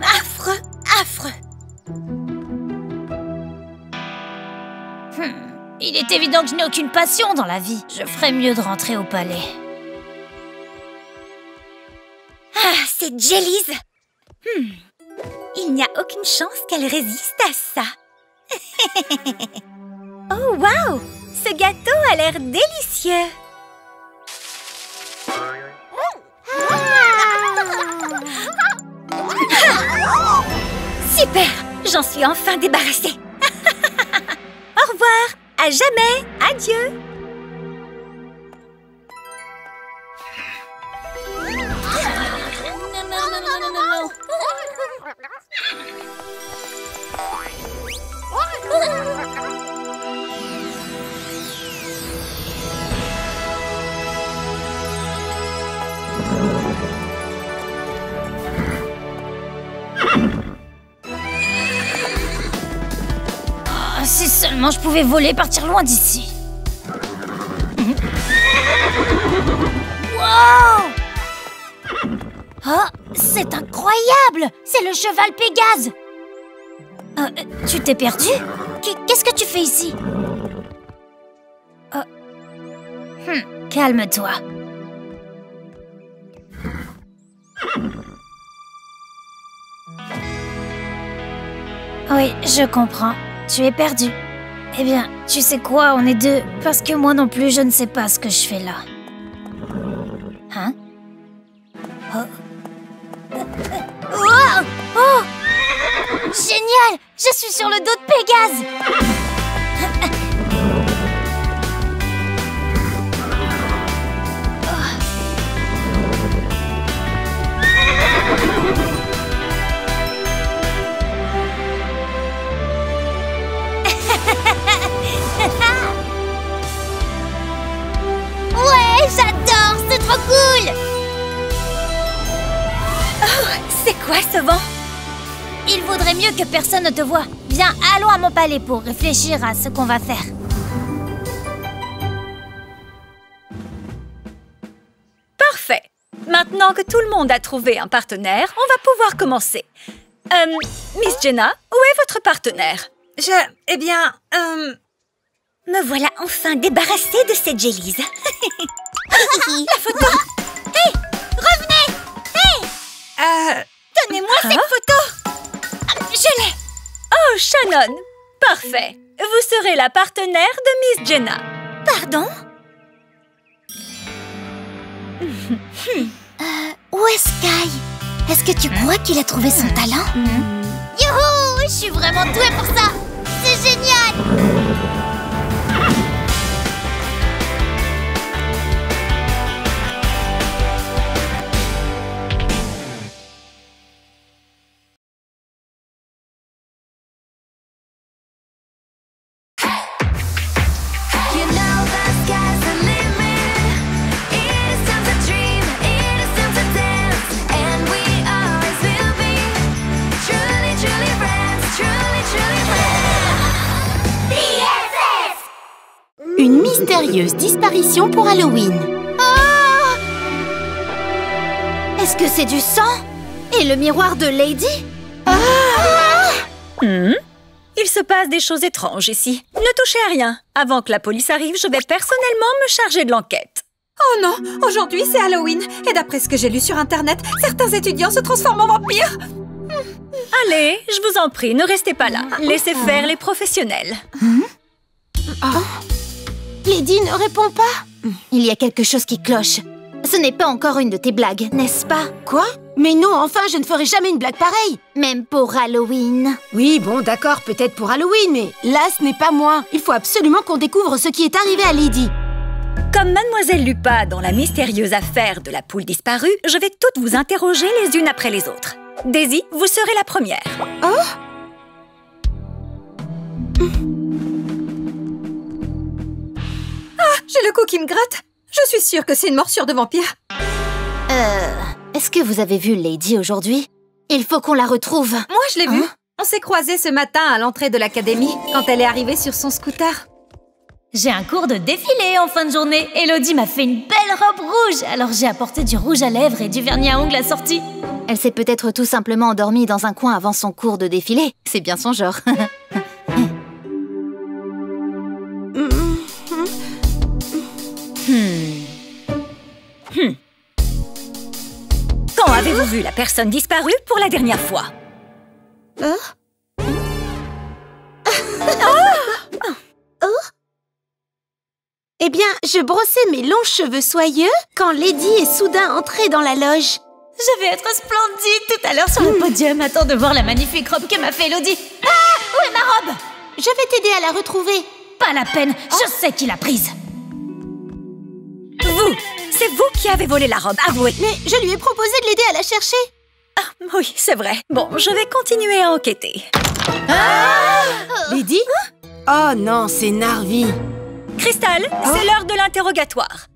Affreux, affreux. Il est évident que je n'ai aucune passion dans la vie. Je ferais mieux de rentrer au palais. Ah, cette jellies. Il n'y a aucune chance qu'elle résiste à ça. Oh, waouh! Ce gâteau a l'air délicieux. Super! J'en suis enfin débarrassée. Au revoir! À jamais! Adieu! Oh, si seulement je pouvais voler, partir loin d'ici. Wow! Oh, c'est incroyable! C'est le cheval Pégase! Tu t'es perdu? Qu'est-ce que tu fais ici? Calme-toi. Oui, je comprends. Tu es perdu. Eh bien, tu sais quoi, on est deux, parce que moi non plus, je ne sais pas ce que je fais là. Hein? Oh! Oh! Génial! Je suis sur le dos de Pégase! Ouais, j'adore! C'est trop cool! Oh, c'est quoi ce vent? Il vaudrait mieux que personne ne te voie. Viens, allons à mon palais pour réfléchir à ce qu'on va faire. Parfait. Maintenant que tout le monde a trouvé un partenaire, on va pouvoir commencer. Miss Jenna, où est votre partenaire? Eh bien, Me voilà enfin débarrassée de cette Jélise. La photo! Hé! Revenez! Hé! Donnez-moi cette photo! Je l'ai! Oh, Shannon! Parfait. Vous serez la partenaire de Miss Jenna. Pardon? Où est Sky? Est-ce que tu crois qu'il a trouvé son talent? Youhou! Je suis vraiment douée pour ça! C'est génial! Une mystérieuse disparition pour Halloween. Oh! Est-ce que c'est du sang? Et le miroir de Lady? Il se passe des choses étranges ici. Ne touchez à rien. Avant que la police arrive, je vais personnellement me charger de l'enquête. oh non, aujourd'hui c'est Halloween. Et d'après ce que j'ai lu sur Internet, certains étudiants se transforment en vampires. Allez, je vous en prie, ne restez pas là. Laissez faire les professionnels. Lady ne répond pas. Il y a quelque chose qui cloche. Ce n'est pas encore une de tes blagues, n'est-ce pas? Quoi? Mais non, enfin, je ne ferai jamais une blague pareille. Même pour Halloween. Oui, bon, d'accord, peut-être pour Halloween, mais là, ce n'est pas moi. Il faut absolument qu'on découvre ce qui est arrivé à Lady. Comme Mademoiselle Lupin dans la mystérieuse affaire de la poule disparue, je vais toutes vous interroger les unes après les autres. Daisy, vous serez la première. J'ai le cou qui me gratte. Je suis sûre que c'est une morsure de vampire. Est-ce que vous avez vu Lady aujourd'hui? Il faut qu'on la retrouve. Moi, je l'ai vue. On s'est croisés ce matin à l'entrée de l'académie, quand elle est arrivée sur son scooter. J'ai un cours de défilé en fin de journée. Elodie m'a fait une belle robe rouge. Alors j'ai apporté du rouge à lèvres et du vernis à ongles assorti. Elle s'est peut-être tout simplement endormie dans un coin avant son cours de défilé. C'est bien son genre. Quand avez-vous vu la personne disparue pour la dernière fois? Eh bien, je brossais mes longs cheveux soyeux quand Lady est soudain entrée dans la loge. Je vais être splendide tout à l'heure sur le podium. Attends de voir la magnifique robe que m'a fait Elodie. Ah! Où est ma robe? Je vais t'aider à la retrouver. Pas la peine, je sais qui l'a prise. Vous! C'est vous qui avez volé la robe, avouez. Mais je lui ai proposé de l'aider à la chercher. Ah, oui, c'est vrai. Bon, je vais continuer à enquêter. Lady? Oh non, c'est Narvi. Crystal, c'est l'heure de l'interrogatoire.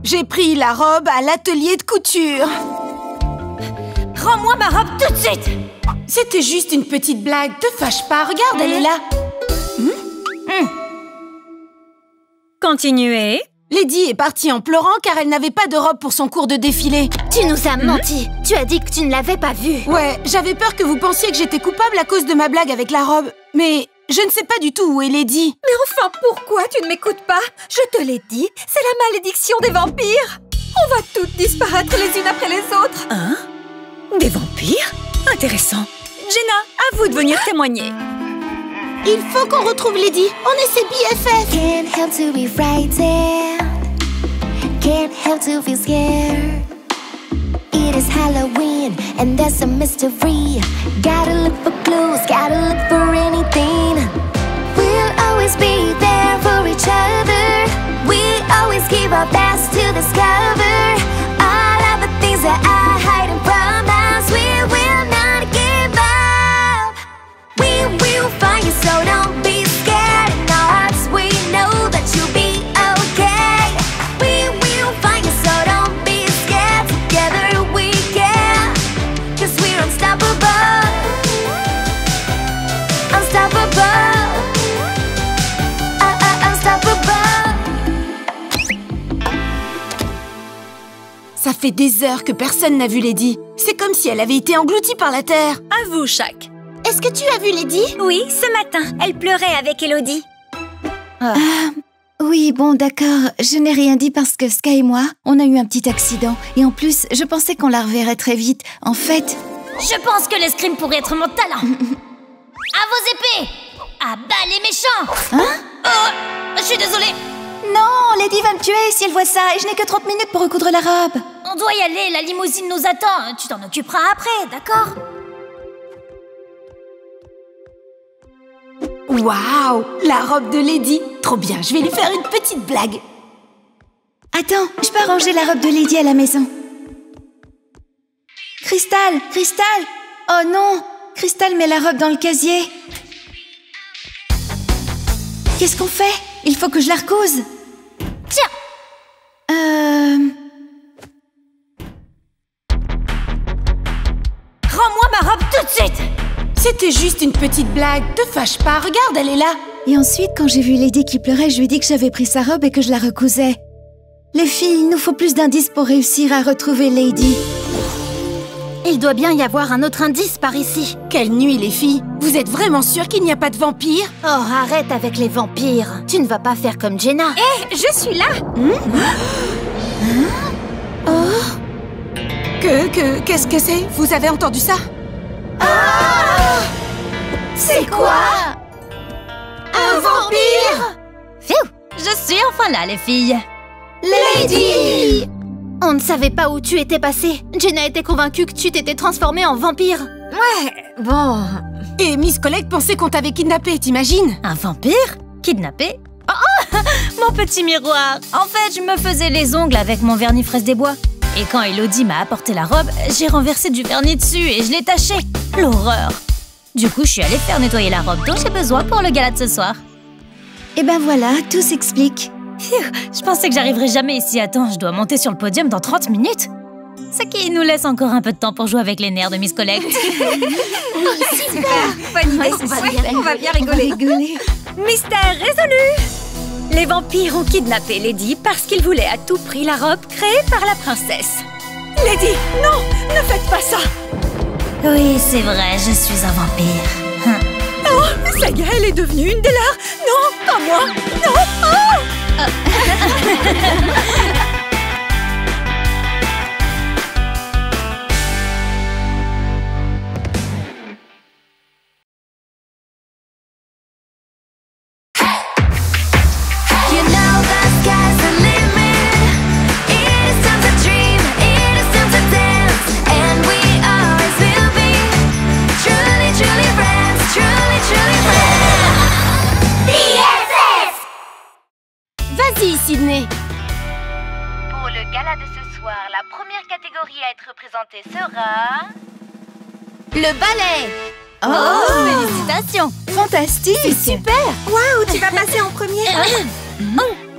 J'ai pris la robe à l'atelier de couture. Rends-moi ma robe tout de suite! C'était juste une petite blague, te fâche pas, regarde, elle est là. Continuez. Lady est partie en pleurant car elle n'avait pas de robe pour son cours de défilé. Tu nous as menti. Tu as dit que tu ne l'avais pas vue. Ouais, j'avais peur que vous pensiez que j'étais coupable à cause de ma blague avec la robe. Mais je ne sais pas du tout où est Lady. Mais enfin, pourquoi tu ne m'écoutes pas? Je te l'ai dit, c'est la malédiction des vampires. On va toutes disparaître les unes après les autres. Hein? Des vampires? Intéressant. Jenna, à vous de venir témoigner. Il faut qu'on retrouve Lady. On est ses BFF. Can't help to be frightened. Can't help to feel scared. It is Halloween and there's a mystery. Gotta look for clues, gotta look for anything. We'll always be there for each other. We always give our best to discover all of the things that are hiding from us. We will not give up. We will find you, so don't be scared. In our hearts we know that you'll be okay. We will find you, so don't be scared. Together we can, 'cause we're unstoppable. Unstoppable. Unstoppable. Ça fait des heures que personne n'a vu Lady. C'est comme si elle avait été engloutie par la terre. À vous, Shaq. Est-ce que tu as vu Lady? Oui, ce matin, elle pleurait avec Elodie. Oui, bon, d'accord. Je n'ai rien dit parce que Sky et moi, on a eu un petit accident. Et en plus, je pensais qu'on la reverrait très vite. En fait... Je pense que l'escrime pourrait être mon talent. À vos épées! À bas les méchants! Hein? Oh, je suis désolée. Non, Lady va me tuer si elle voit ça. Et je n'ai que 30 minutes pour recoudre la robe. On doit y aller, la limousine nous attend. Tu t'en occuperas après, d'accord? Waouh, la robe de Lady. Trop bien, je vais lui faire une petite blague. Attends, je peux arranger la robe de Lady à la maison. Crystal, Crystal! Oh non! Crystal met la robe dans le casier. Qu'est-ce qu'on fait? Il faut que je la recouse. Tiens! Rends-moi ma robe tout de suite! C'était juste une petite blague, te fâche pas, regarde, elle est là. Et ensuite, quand j'ai vu Lady qui pleurait, je lui ai dit que j'avais pris sa robe et que je la recousais. Les filles, il nous faut plus d'indices pour réussir à retrouver Lady. Il doit bien y avoir un autre indice par ici. Quelle nuit, les filles. Vous êtes vraiment sûres qu'il n'y a pas de vampires? Oh, arrête avec les vampires. Tu ne vas pas faire comme Jenna. Hé, je suis là. Qu'est-ce que c'est? Vous avez entendu ça? C'est quoi? Un vampire? Phew! Je suis enfin là, les filles. Lady! On ne savait pas où tu étais passée. Jenna était convaincue que tu t'étais transformée en vampire. Ouais, bon... Et Miss Collect pensait qu'on t'avait kidnappé, t'imagines? Un vampire? Kidnappé? Oh, mon petit miroir! En fait, je me faisais les ongles avec mon vernis fraise des bois. Et quand Elodie m'a apporté la robe, j'ai renversé du vernis dessus et je l'ai taché. L'horreur! Du coup, je suis allée faire nettoyer la robe dont j'ai besoin pour le gala de ce soir. Et ben voilà, tout s'explique. Phew, je pensais que j'arriverais jamais ici à temps. Je dois monter sur le podium dans 30 minutes. Ce qui nous laisse encore un peu de temps pour jouer avec les nerfs de Miss Collect. Super! Bonne idée, on va bien rigoler. Mystère résolu! Les vampires ont kidnappé Lady parce qu'ils voulaient à tout prix la robe créée par la princesse. Lady, non! Ne faites pas ça! Oui, c'est vrai, je suis un vampire. Oh, ça y est, elle est devenue une des leurs! Non, pas moi! Non! Oh! Vas-y, Sydney. Pour le gala de ce soir, la première catégorie à être représentée sera... le ballet. Oh, félicitations. Fantastique. C'est super. Waouh, tu vas passer en premier.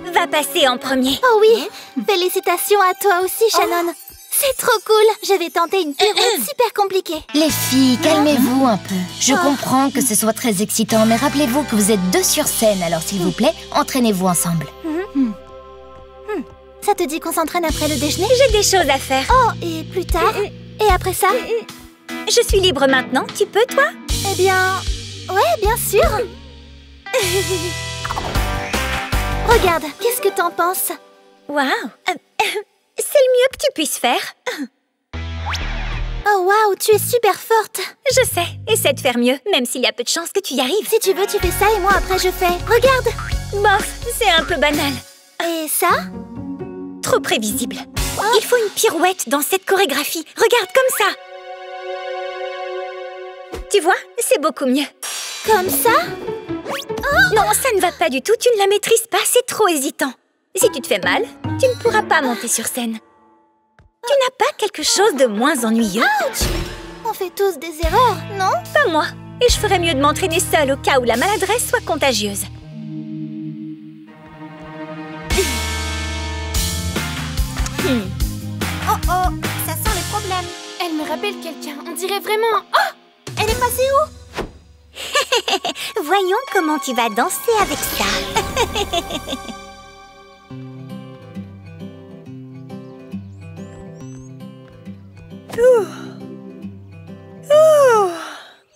On va passer en premier. Oh oui, félicitations à toi aussi, Shannon. C'est trop cool. Je vais tenter une pirouette super compliquée. Les filles, calmez-vous un peu. Je comprends que ce soit très excitant, mais rappelez-vous que vous êtes 2 sur scène, alors s'il vous plaît, entraînez-vous ensemble. Ça te dit qu'on s'entraîne après le déjeuner? J'ai des choses à faire. Oh, et plus tard? Et après ça? Je suis libre maintenant. Tu peux, toi? Eh bien... ouais, bien sûr. Regarde, qu'est-ce que t'en penses? Waouh. C'est le mieux que tu puisses faire. Oh waouh, tu es super forte. Je sais. Essaie de faire mieux, même s'il y a peu de chances que tu y arrives. Si tu veux, tu fais ça et moi après je fais. Regarde. Bof, c'est un peu banal. Et ça? Trop prévisible. Il faut une pirouette dans cette chorégraphie. Regarde, comme ça. Tu vois, c'est beaucoup mieux. Comme ça? Non, ça ne va pas du tout. Tu ne la maîtrises pas, c'est trop hésitant. Si tu te fais mal, tu ne pourras pas monter sur scène. Tu n'as pas quelque chose de moins ennuyeux? Ouch! On fait tous des erreurs, non? Pas moi. Et je ferais mieux de m'entraîner seule au cas où la maladresse soit contagieuse. Oh oh, ça sent les problèmes. Elle me rappelle quelqu'un. On dirait vraiment... Oh! Elle est passée où? Voyons comment tu vas danser avec ça.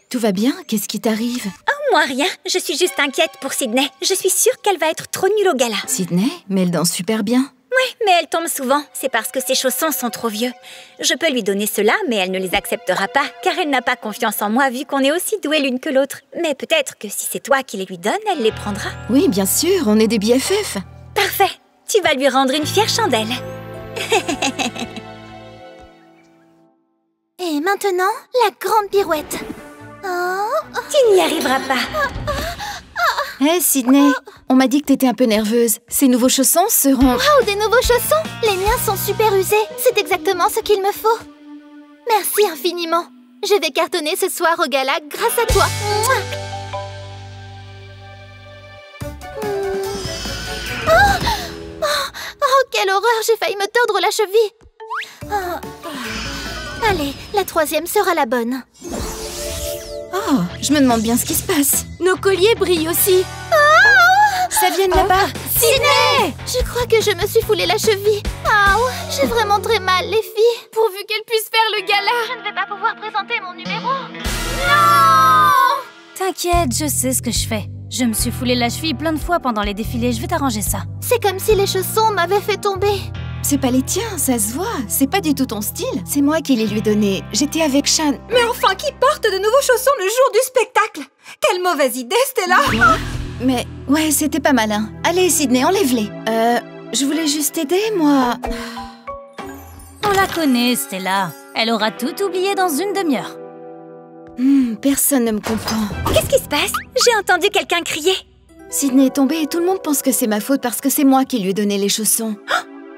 Tout va bien? Qu'est-ce qui t'arrive? Oh, moi rien. Je suis juste inquiète pour Sydney. Je suis sûre qu'elle va être trop nulle au gala. Sydney? Mais elle danse super bien. Ouais, mais elle tombe souvent. C'est parce que ses chaussons sont trop vieux. Je peux lui donner cela, mais elle ne les acceptera pas, car elle n'a pas confiance en moi, vu qu'on est aussi doués l'une que l'autre. Mais peut-être que si c'est toi qui les lui donnes, elle les prendra. Oui, bien sûr, on est des BFF. Parfait. Tu vas lui rendre une fière chandelle. Et maintenant, la grande pirouette. Oh. Tu n'y arriveras pas. Hé, Sydney, on m'a dit que t'étais un peu nerveuse. Ces nouveaux chaussons seront... Waouh, des nouveaux chaussons! Les miens sont super usés. C'est exactement ce qu'il me faut. Merci infiniment. Je vais cartonner ce soir au gala grâce à toi. Mouah. Oh, quelle horreur! J'ai failli me tordre la cheville. Allez, la 3e sera la bonne. Oh, je me demande bien ce qui se passe. Nos colliers brillent aussi. Ça vient de là-bas. Sydney! Je crois que je me suis foulé la cheville. J'ai vraiment très mal, les filles. Pourvu qu'elle puisse faire le gala. Je ne vais pas pouvoir présenter mon numéro. Non! T'inquiète, je sais ce que je fais. Je me suis foulé la cheville plein de fois pendant les défilés. Je vais t'arranger ça. C'est comme si les chaussons m'avaient fait tomber. C'est pas les tiens, ça se voit. C'est pas du tout ton style. C'est moi qui les lui ai donnés. J'étais avec Shan. Mais enfin, qui porte de nouveaux chaussons le jour du spectacle? Quelle mauvaise idée, Stella! Mais ouais, c'était pas malin. Allez, Sydney, enlève-les. Je voulais juste t'aider, moi. On la connaît, Stella. Elle aura tout oublié dans une demi-heure. Personne ne me comprend. Qu'est-ce qui se passe? J'ai entendu quelqu'un crier. Sydney est tombée et tout le monde pense que c'est ma faute parce que c'est moi qui lui ai donné les chaussons.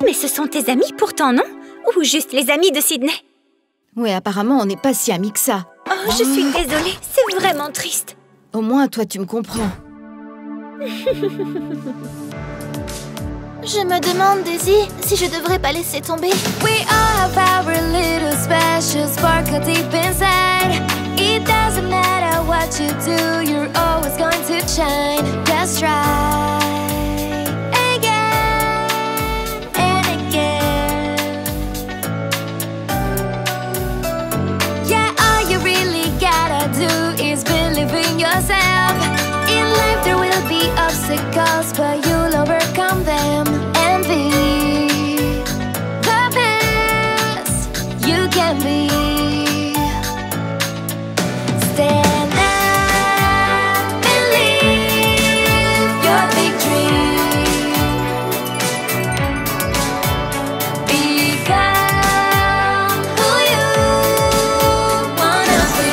Mais ce sont tes amis pourtant, non? Ou juste les amis de Sydney? Ouais, apparemment, on n'est pas si amis que ça. Oh, je suis désolée. C'est vraiment triste. Au moins, toi, tu me comprends. Je me demande, Daisy, si je devrais pas laisser tomber. We all have our little special sparkle deep inside. It doesn't matter what you do, you're always going to shine. Just try again and again. Yeah, all you really gotta do is believe in yourself. In life there will be obstacles, but you'll overcome them and be the best you can be. Stand up and live your big dream. Become who you wanna be.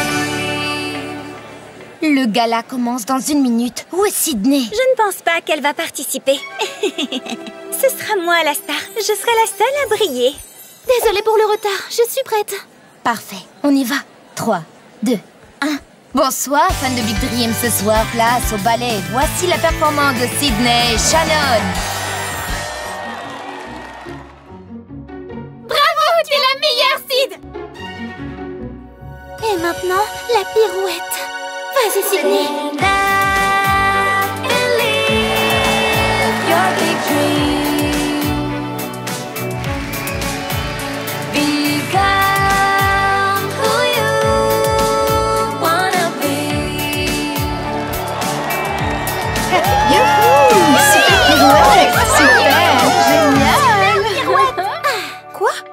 Le gala commence dans 1 minute. Où est Sydney? Je ne pense pas qu'elle va participer. Ce sera moi la star. Je serai la seule à briller. Désolée pour le retard, je suis prête. Parfait, on y va. 3, 2, 1. Bonsoir, fans de Big Dream. Ce soir, place au ballet. Voici la performance de Sydney et Shannon. Bravo, tu es la meilleure, Sid. Et maintenant, la pirouette. Vas-y, Sydney.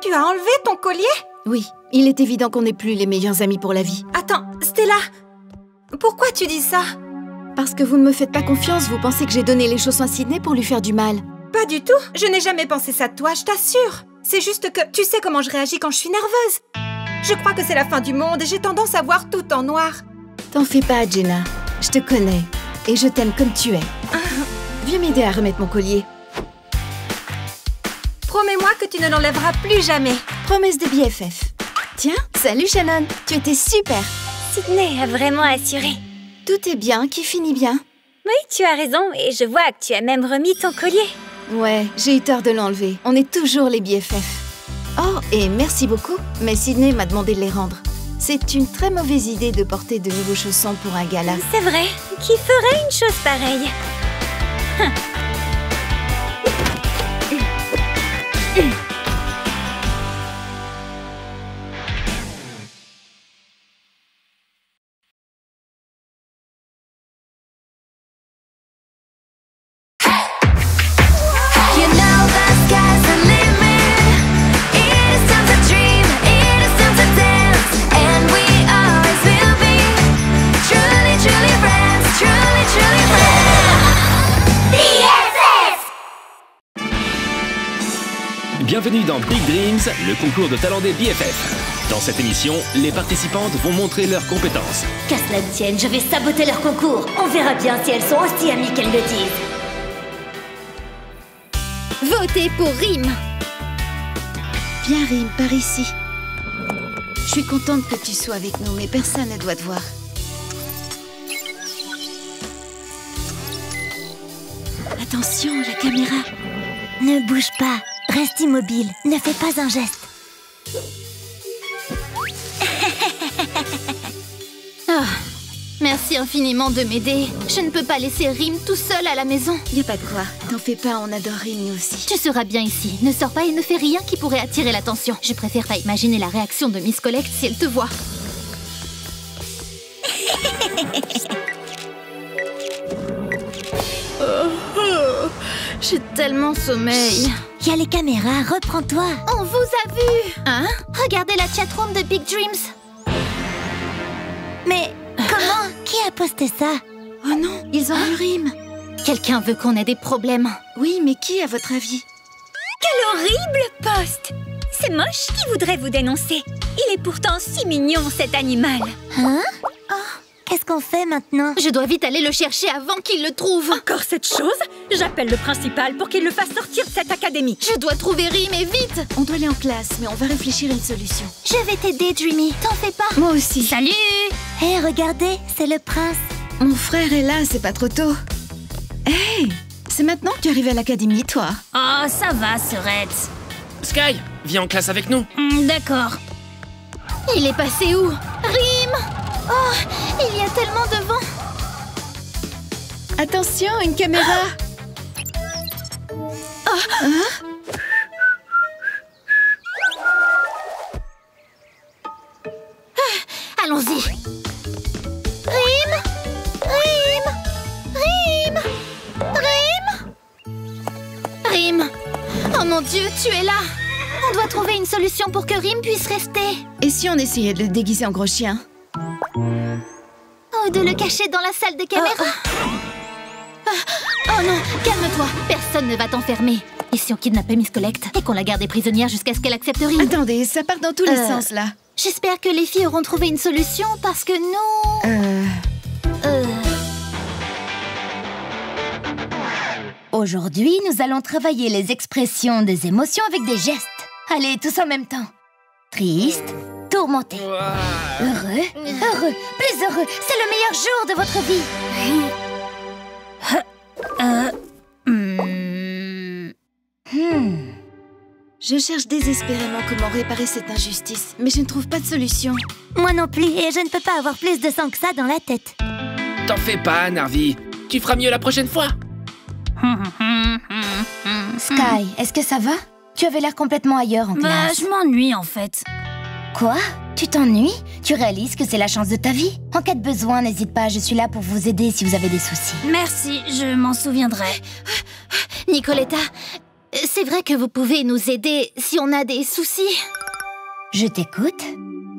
Tu as enlevé ton collier? Oui, il est évident qu'on n'est plus les meilleurs amis pour la vie. Attends, Stella, pourquoi tu dis ça? Parce que vous ne me faites pas confiance, vous pensez que j'ai donné les chaussons à Sydney pour lui faire du mal. Pas du tout, je n'ai jamais pensé ça de toi, je t'assure. C'est juste que tu sais comment je réagis quand je suis nerveuse. Je crois que c'est la fin du monde et j'ai tendance à voir tout en noir. T'en fais pas, Jenna. Je te connais et je t'aime comme tu es. Viens m'aider à remettre mon collier. Promets-moi que tu ne l'enlèveras plus jamais. Promesse de BFF. Tiens, salut Shannon, tu étais super. Sydney a vraiment assuré. Tout est bien, qui finit bien. Oui, tu as raison, et je vois que tu as même remis ton collier. Ouais, j'ai eu tort de l'enlever. On est toujours les BFF. Oh, et merci beaucoup, mais Sydney m'a demandé de les rendre. C'est une très mauvaise idée de porter de nouveaux chaussons pour un gala. C'est vrai, qui ferait une chose pareille? Bienvenue dans Big Dreams, le concours de talent des BFF. Dans cette émission, les participantes vont montrer leurs compétences. Qu'à cela ne tienne, je vais saboter leur concours. On verra bien si elles sont aussi amies qu'elles le disent. Votez pour Rim. Viens Rim, par ici. Je suis contente que tu sois avec nous, mais personne ne doit te voir. Attention, la caméra. Ne bouge pas. Reste immobile, ne fais pas un geste. Merci infiniment de m'aider. Je ne peux pas laisser Rim tout seul à la maison. Y a pas de quoi. T'en fais pas, on adore Rim nous aussi. Tu seras bien ici. Ne sors pas et ne fais rien qui pourrait attirer l'attention. Je préfère pas imaginer la réaction de Miss Collect si elle te voit. J'ai tellement sommeil. Il y a les caméras, reprends-toi. On vous a vu. Hein? Regardez la chatroom de Big Dreams. Mais comment? Qui a posté ça? Oh non, ils ont eu Rim. Quelqu'un veut qu'on ait des problèmes. Oui, mais qui à votre avis? Quel horrible poste! C'est moche, qui voudrait vous dénoncer? Il est pourtant si mignon, cet animal. Hein? Oh, qu'est-ce qu'on fait maintenant? Je dois vite aller le chercher avant qu'il le trouve. Encore cette chose? J'appelle le principal pour qu'il le fasse sortir de cette académie. Je dois trouver Rim et vite. On doit aller en classe, mais on va réfléchir à une solution. Je vais t'aider, Dreamy. T'en fais pas. Moi aussi. Salut. Hé, regardez, c'est le prince. Mon frère est là, c'est pas trop tôt. Hé, c'est maintenant que tu arrives à l'académie, toi. Oh, ça va, Serette. Sky, viens en classe avec nous. D'accord. Il est passé où? Rim! Oh, il y a tellement de vent. Attention, une caméra. Oh. Hein? Allons-y. Rim! Rim! Rim! Rim! Rim! Oh mon Dieu, tu es là! On doit trouver une solution pour que Rim puisse rester. Et si on essayait de le déguiser en gros chien? Ou de le cacher dans la salle des caméras. Oh non, calme-toi. Personne ne va t'enfermer. Et si on kidnappait Miss Collect et qu'on la gardait prisonnière jusqu'à ce qu'elle accepte Rim? Attendez, ça part dans tous les sens, là. J'espère que les filles auront trouvé une solution parce que nous... Aujourd'hui, nous allons travailler les expressions des émotions avec des gestes. Allez, tous en même temps. Triste, tourmenté. Heureux, heureux, plus heureux. C'est le meilleur jour de votre vie. Je cherche désespérément comment réparer cette injustice, mais je ne trouve pas de solution. Moi non plus, et je ne peux pas avoir plus de sang que ça dans la tête. T'en fais pas, Narvi. Tu feras mieux la prochaine fois. Sky, est-ce que ça va? Tu avais l'air complètement ailleurs en classe. Je m'ennuie en fait. Quoi? Tu t'ennuies? Tu réalises que c'est la chance de ta vie? En cas de besoin, n'hésite pas, je suis là pour vous aider si vous avez des soucis. Merci, je m'en souviendrai. Nicoletta, c'est vrai que vous pouvez nous aider si on a des soucis? Je t'écoute.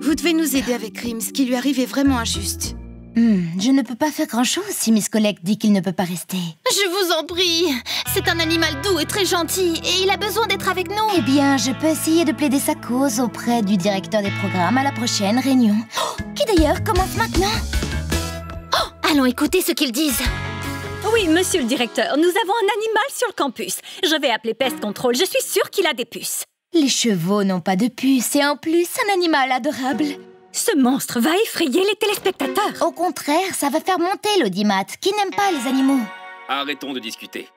Vous devez nous aider avec Rim, ce qui lui arrive est vraiment injuste. Je ne peux pas faire grand-chose si Miss Collect dit qu'il ne peut pas rester. Je vous en prie. C'est un animal doux et très gentil et il a besoin d'être avec nous. Eh bien, je peux essayer de plaider sa cause auprès du directeur des programmes à la prochaine réunion. Qui d'ailleurs commence maintenant. Allons écouter ce qu'ils disent. Oui, monsieur le directeur, nous avons un animal sur le campus. Je vais appeler Pest Control, je suis sûre qu'il a des puces. Les chevaux n'ont pas de puces et en plus, un animal adorable. Ce monstre va effrayer les téléspectateurs. Au contraire, ça va faire monter l'audimat, qui n'aime pas les animaux. Arrêtons de discuter.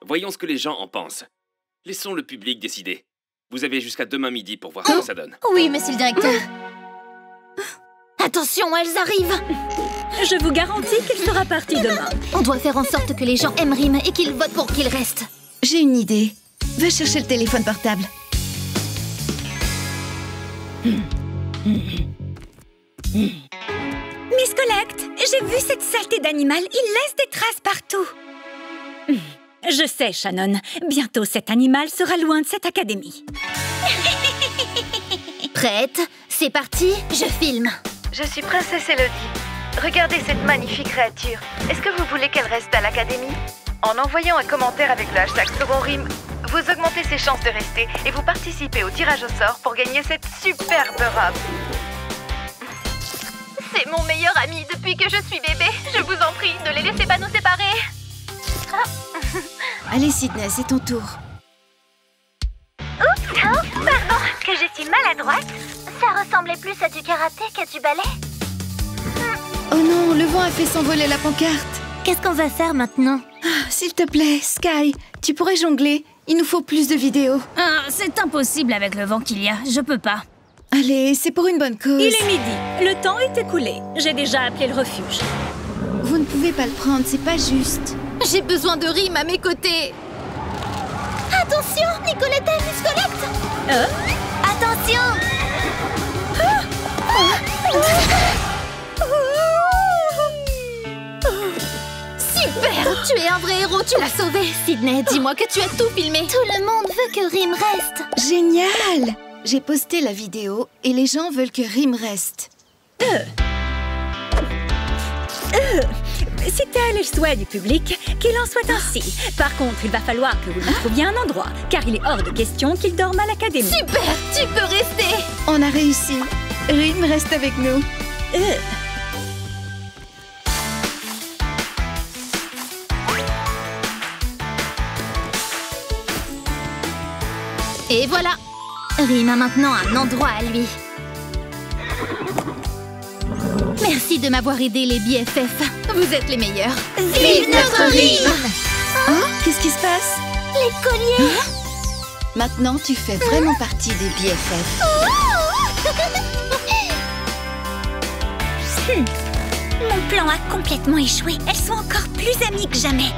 Voyons ce que les gens en pensent. Laissons le public décider. Vous avez jusqu'à demain midi pour voir ce que ça donne. Oui, monsieur le directeur. Attention, elles arrivent. Je vous garantis qu'il sera parti demain. On doit faire en sorte que les gens aiment Rim et qu'ils votent pour qu'il reste. J'ai une idée. Va chercher le téléphone portable. Miss Collect, j'ai vu cette saleté d'animal. Il laisse des traces partout. Je sais, Shannon. Bientôt, cet animal sera loin de cette académie. Prête? C'est parti, je filme. Je suis Princesse Elodie. Regardez cette magnifique créature. Est-ce que vous voulez qu'elle reste à l'académie? En envoyant un commentaire avec le hashtag #SauronRim, vous augmentez ses chances de rester et vous participez au tirage au sort pour gagner cette superbe robe. C'est mon meilleur ami depuis que je suis bébé. Je vous en prie, ne les laissez pas nous séparer. Allez, Sydney, c'est ton tour. Oups, oh, pardon, que je suis maladroite. Ça ressemblait plus à du karaté qu'à du ballet. Oh non, le vent a fait s'envoler la pancarte. Qu'est-ce qu'on va faire maintenant? S'il te plaît, Sky, tu pourrais jongler. Il nous faut plus de vidéos. C'est impossible avec le vent qu'il y a, je peux pas. Allez, c'est pour une bonne cause. Il est midi, le temps est écoulé. J'ai déjà appelé le refuge. Vous ne pouvez pas le prendre, c'est pas juste. J'ai besoin de Rim à mes côtés. Attention, Nicoletta et Miss Collect. Attention! Super! Tu es un vrai héros, tu l'as sauvé. Sydney, dis-moi que tu as tout filmé. Tout le monde veut que Rim reste. Génial! J'ai posté la vidéo et les gens veulent que Rim reste. C'est tel le souhait du public, qu'il en soit ainsi. Par contre, il va falloir que vous lui trouviez un endroit, car il est hors de question qu'il dorme à l'académie. Super! Tu peux rester. On a réussi. Rim reste avec nous. Et voilà! Rim a maintenant un endroit à lui. Merci de m'avoir aidé, les BFF. Vous êtes les meilleurs. Vive notre Rim! Oh, qu'est-ce qui se passe? Les colliers! Maintenant, tu fais vraiment partie des BFF. Mon plan a complètement échoué. Elles sont encore plus amies que jamais.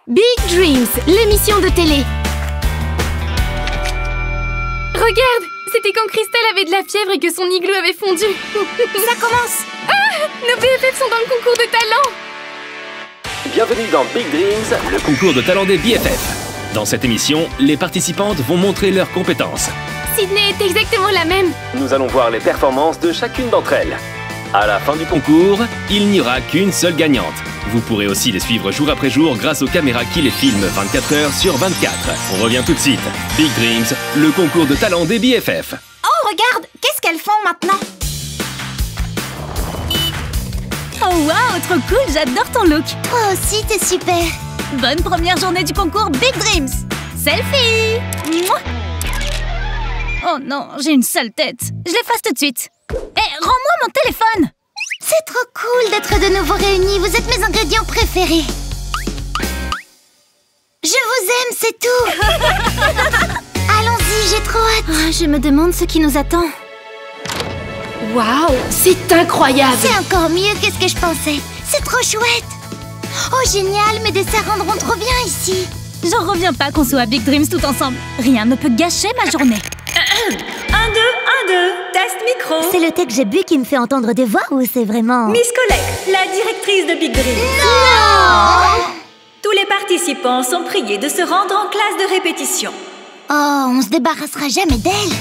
Big Dreams, l'émission de télé. Regarde, c'était quand Christelle avait de la fièvre et que son igloo avait fondu. Ça commence! Nos BFF sont dans le concours de talent. Bienvenue dans Big Dreams, le concours de talent des BFF. Dans cette émission, les participantes vont montrer leurs compétences. Sydney est exactement la même. Nous allons voir les performances de chacune d'entre elles. À la fin du concours, il n'y aura qu'une seule gagnante. Vous pourrez aussi les suivre jour après jour grâce aux caméras qui les filment 24 heures sur 24. On revient tout de suite. Big Dreams, le concours de talent des BFF. Oh, regarde! Qu'est-ce qu'elles font maintenant? Oh waouh, trop cool, j'adore ton look. Toi aussi, t'es super. Bonne première journée du concours Big Dreams. Selfie. Mouah. Oh non, j'ai une sale tête. Je l'efface tout de suite. Hé, rends-moi mon téléphone. C'est trop cool d'être de nouveau réunis. Vous êtes mes ingrédients préférés. Je vous aime, c'est tout. Allons-y, j'ai trop hâte. Oh, je me demande ce qui nous attend. Waouh, c'est incroyable. C'est encore mieux que ce que je pensais. C'est trop chouette. Oh, génial, mes desserts rendront trop bien ici. J'en reviens pas qu'on soit à Big Dreams tout ensemble. Rien ne peut gâcher ma journée. 1, 2, 1, 2, test micro. C'est le thé que j'ai bu qui me fait entendre des voix ou c'est vraiment... Miss Collect, la directrice de Big Dreams. Non! Tous les participants sont priés de se rendre en classe de répétition. Oh, on se débarrassera jamais d'elle.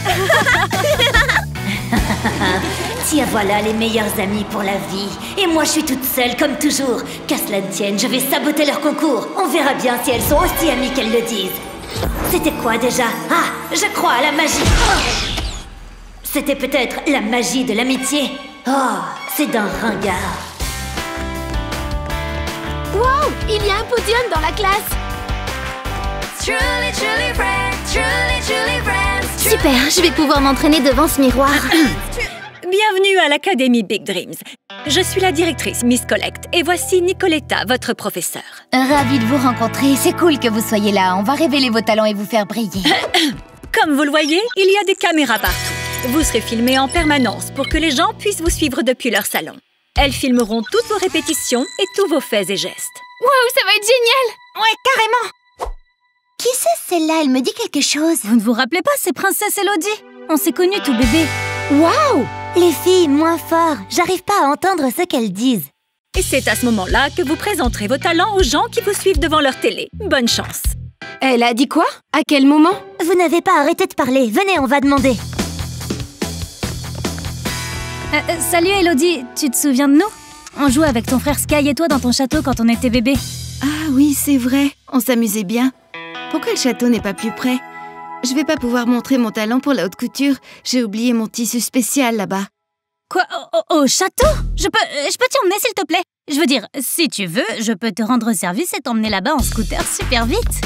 Tiens, voilà les meilleurs amis pour la vie. Et moi, je suis toute seule, comme toujours. Qu'à cela ne tienne, je vais saboter leur concours. On verra bien si elles sont aussi amies qu'elles le disent. C'était quoi déjà? Ah, je crois à la magie. Oh. C'était peut-être la magie de l'amitié. Oh, c'est d'un ringard. Wow, il y a un podium dans la classe. Truly, truly friends, truly, truly friends. Super, je vais pouvoir m'entraîner devant ce miroir. Bienvenue à l'Académie Big Dreams. Je suis la directrice Miss Collect et voici Nicoletta, votre professeure. Ravie de vous rencontrer. C'est cool que vous soyez là. On va révéler vos talents et vous faire briller. Comme vous le voyez, il y a des caméras partout. Vous serez filmés en permanence pour que les gens puissent vous suivre depuis leur salon. Elles filmeront toutes vos répétitions et tous vos faits et gestes. Waouh, ça va être génial! Ouais, carrément! Qui c'est celle-là? Elle me dit quelque chose. Vous ne vous rappelez pas, c'est Princesse Elodie? On s'est connus tout bébé. Waouh! Les filles, moins fort. J'arrive pas à entendre ce qu'elles disent. Et c'est à ce moment-là que vous présenterez vos talents aux gens qui vous suivent devant leur télé. Bonne chance! Elle a dit quoi? À quel moment? Vous n'avez pas arrêté de parler. Venez, on va demander. Salut Elodie, tu te souviens de nous? On jouait avec ton frère Sky et toi dans ton château quand on était bébé. Ah oui, c'est vrai. On s'amusait bien. Pourquoi le château n'est pas plus près? Je vais pas pouvoir montrer mon talent pour la haute couture. J'ai oublié mon tissu spécial là-bas. Quoi? Au château? Je peux t'y emmener s'il te plaît? Je veux dire, si tu veux, je peux te rendre service et t'emmener là-bas en scooter super vite.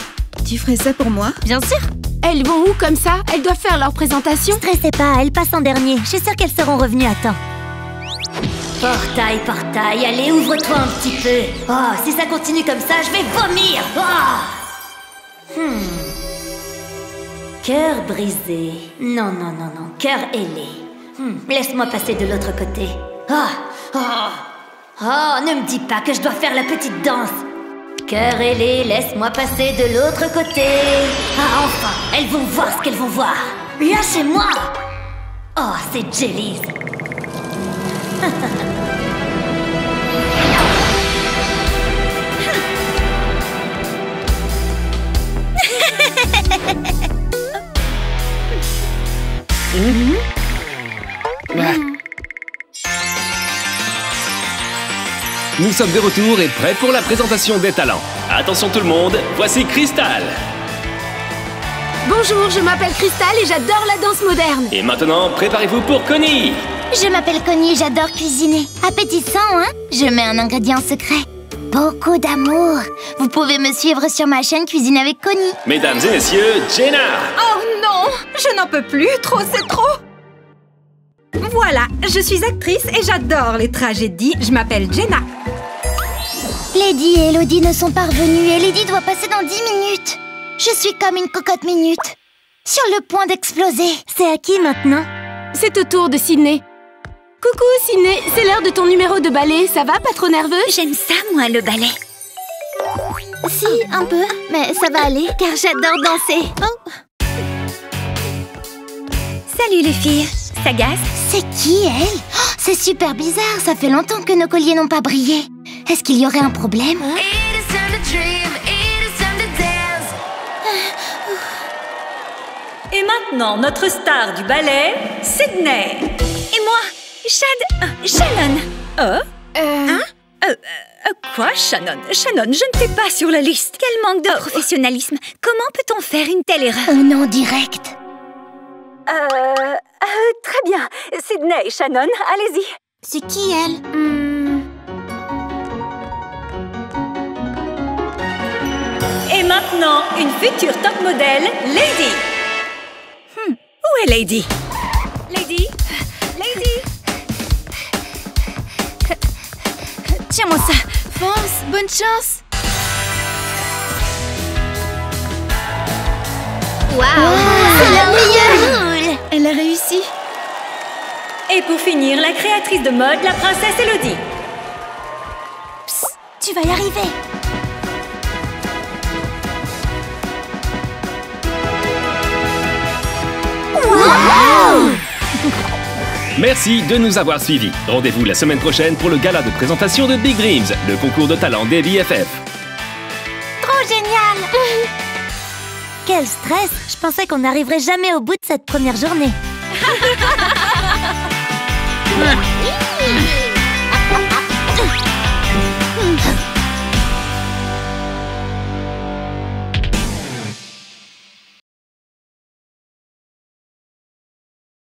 Tu ferais ça pour moi? Bien sûr. Elles vont où comme ça? Elles doivent faire leur présentation. Stressez pas, elles passent en dernier. Je suis sûre qu'elles seront revenues à temps. Portail, portail, allez, ouvre-toi un petit peu. Oh, si ça continue comme ça, je vais vomir. Oh. Cœur brisé. Non, non, non, non, cœur ailé. Laisse-moi passer de l'autre côté. Oh, ne me dis pas que je dois faire la petite danse. Cœur ailé, laisse-moi passer de l'autre côté. Ah, enfin, elles vont voir ce qu'elles vont voir. Lâchez-moi. Oh, c'est Jellies. Nous sommes de retour et prêts pour la présentation des talents. Attention tout le monde, voici Crystal. Bonjour, je m'appelle Crystal et j'adore la danse moderne. Et maintenant, préparez-vous pour Connie. Je m'appelle Connie et j'adore cuisiner. Appétissant, hein? Je mets un ingrédient secret. Beaucoup d'amour. Vous pouvez me suivre sur ma chaîne Cuisine avec Connie. Mesdames et messieurs, Jenna. Oh non! Je n'en peux plus, trop c'est trop! Voilà, je suis actrice et j'adore les tragédies. Je m'appelle Jenna. Lady et Elodie ne sont pas revenues et Lady doit passer dans 10 minutes. Je suis comme une cocotte minute, sur le point d'exploser. C'est à qui maintenant? C'est au tour de Sydney. Coucou Sydney, c'est l'heure de ton numéro de ballet. Ça va, pas trop nerveux? J'aime ça, moi, le ballet. Si, un peu, mais ça va aller, car j'adore danser. Oh. Salut les filles, Sagace. C'est qui, elle? Oh, c'est super bizarre, ça fait longtemps que nos colliers n'ont pas brillé. Est-ce qu'il y aurait un problème? Et maintenant, notre star du ballet, Sydney. Et moi, Shannon. Quoi, Shannon? Shannon, je ne t'ai pas sur la liste. Quel manque de professionnalisme. Comment peut-on faire une telle erreur? On est en direct. Très bien. Sydney, Shannon, allez-y. C'est qui, elle? Et maintenant, une future top modèle, Lady. Où est Lady? Lady? Tiens-moi ça. Fonce, bonne chance. Waouh, c'est la meilleure. Elle a réussi. Et pour finir, la créatrice de mode, la princesse Elodie. Psst, tu vas y arriver. Wow. Merci de nous avoir suivis. Rendez-vous la semaine prochaine pour le gala de présentation de Big Dreams, le concours de talent des BFF. Trop génial. Quel stress. Je pensais qu'on n'arriverait jamais au bout de cette première journée.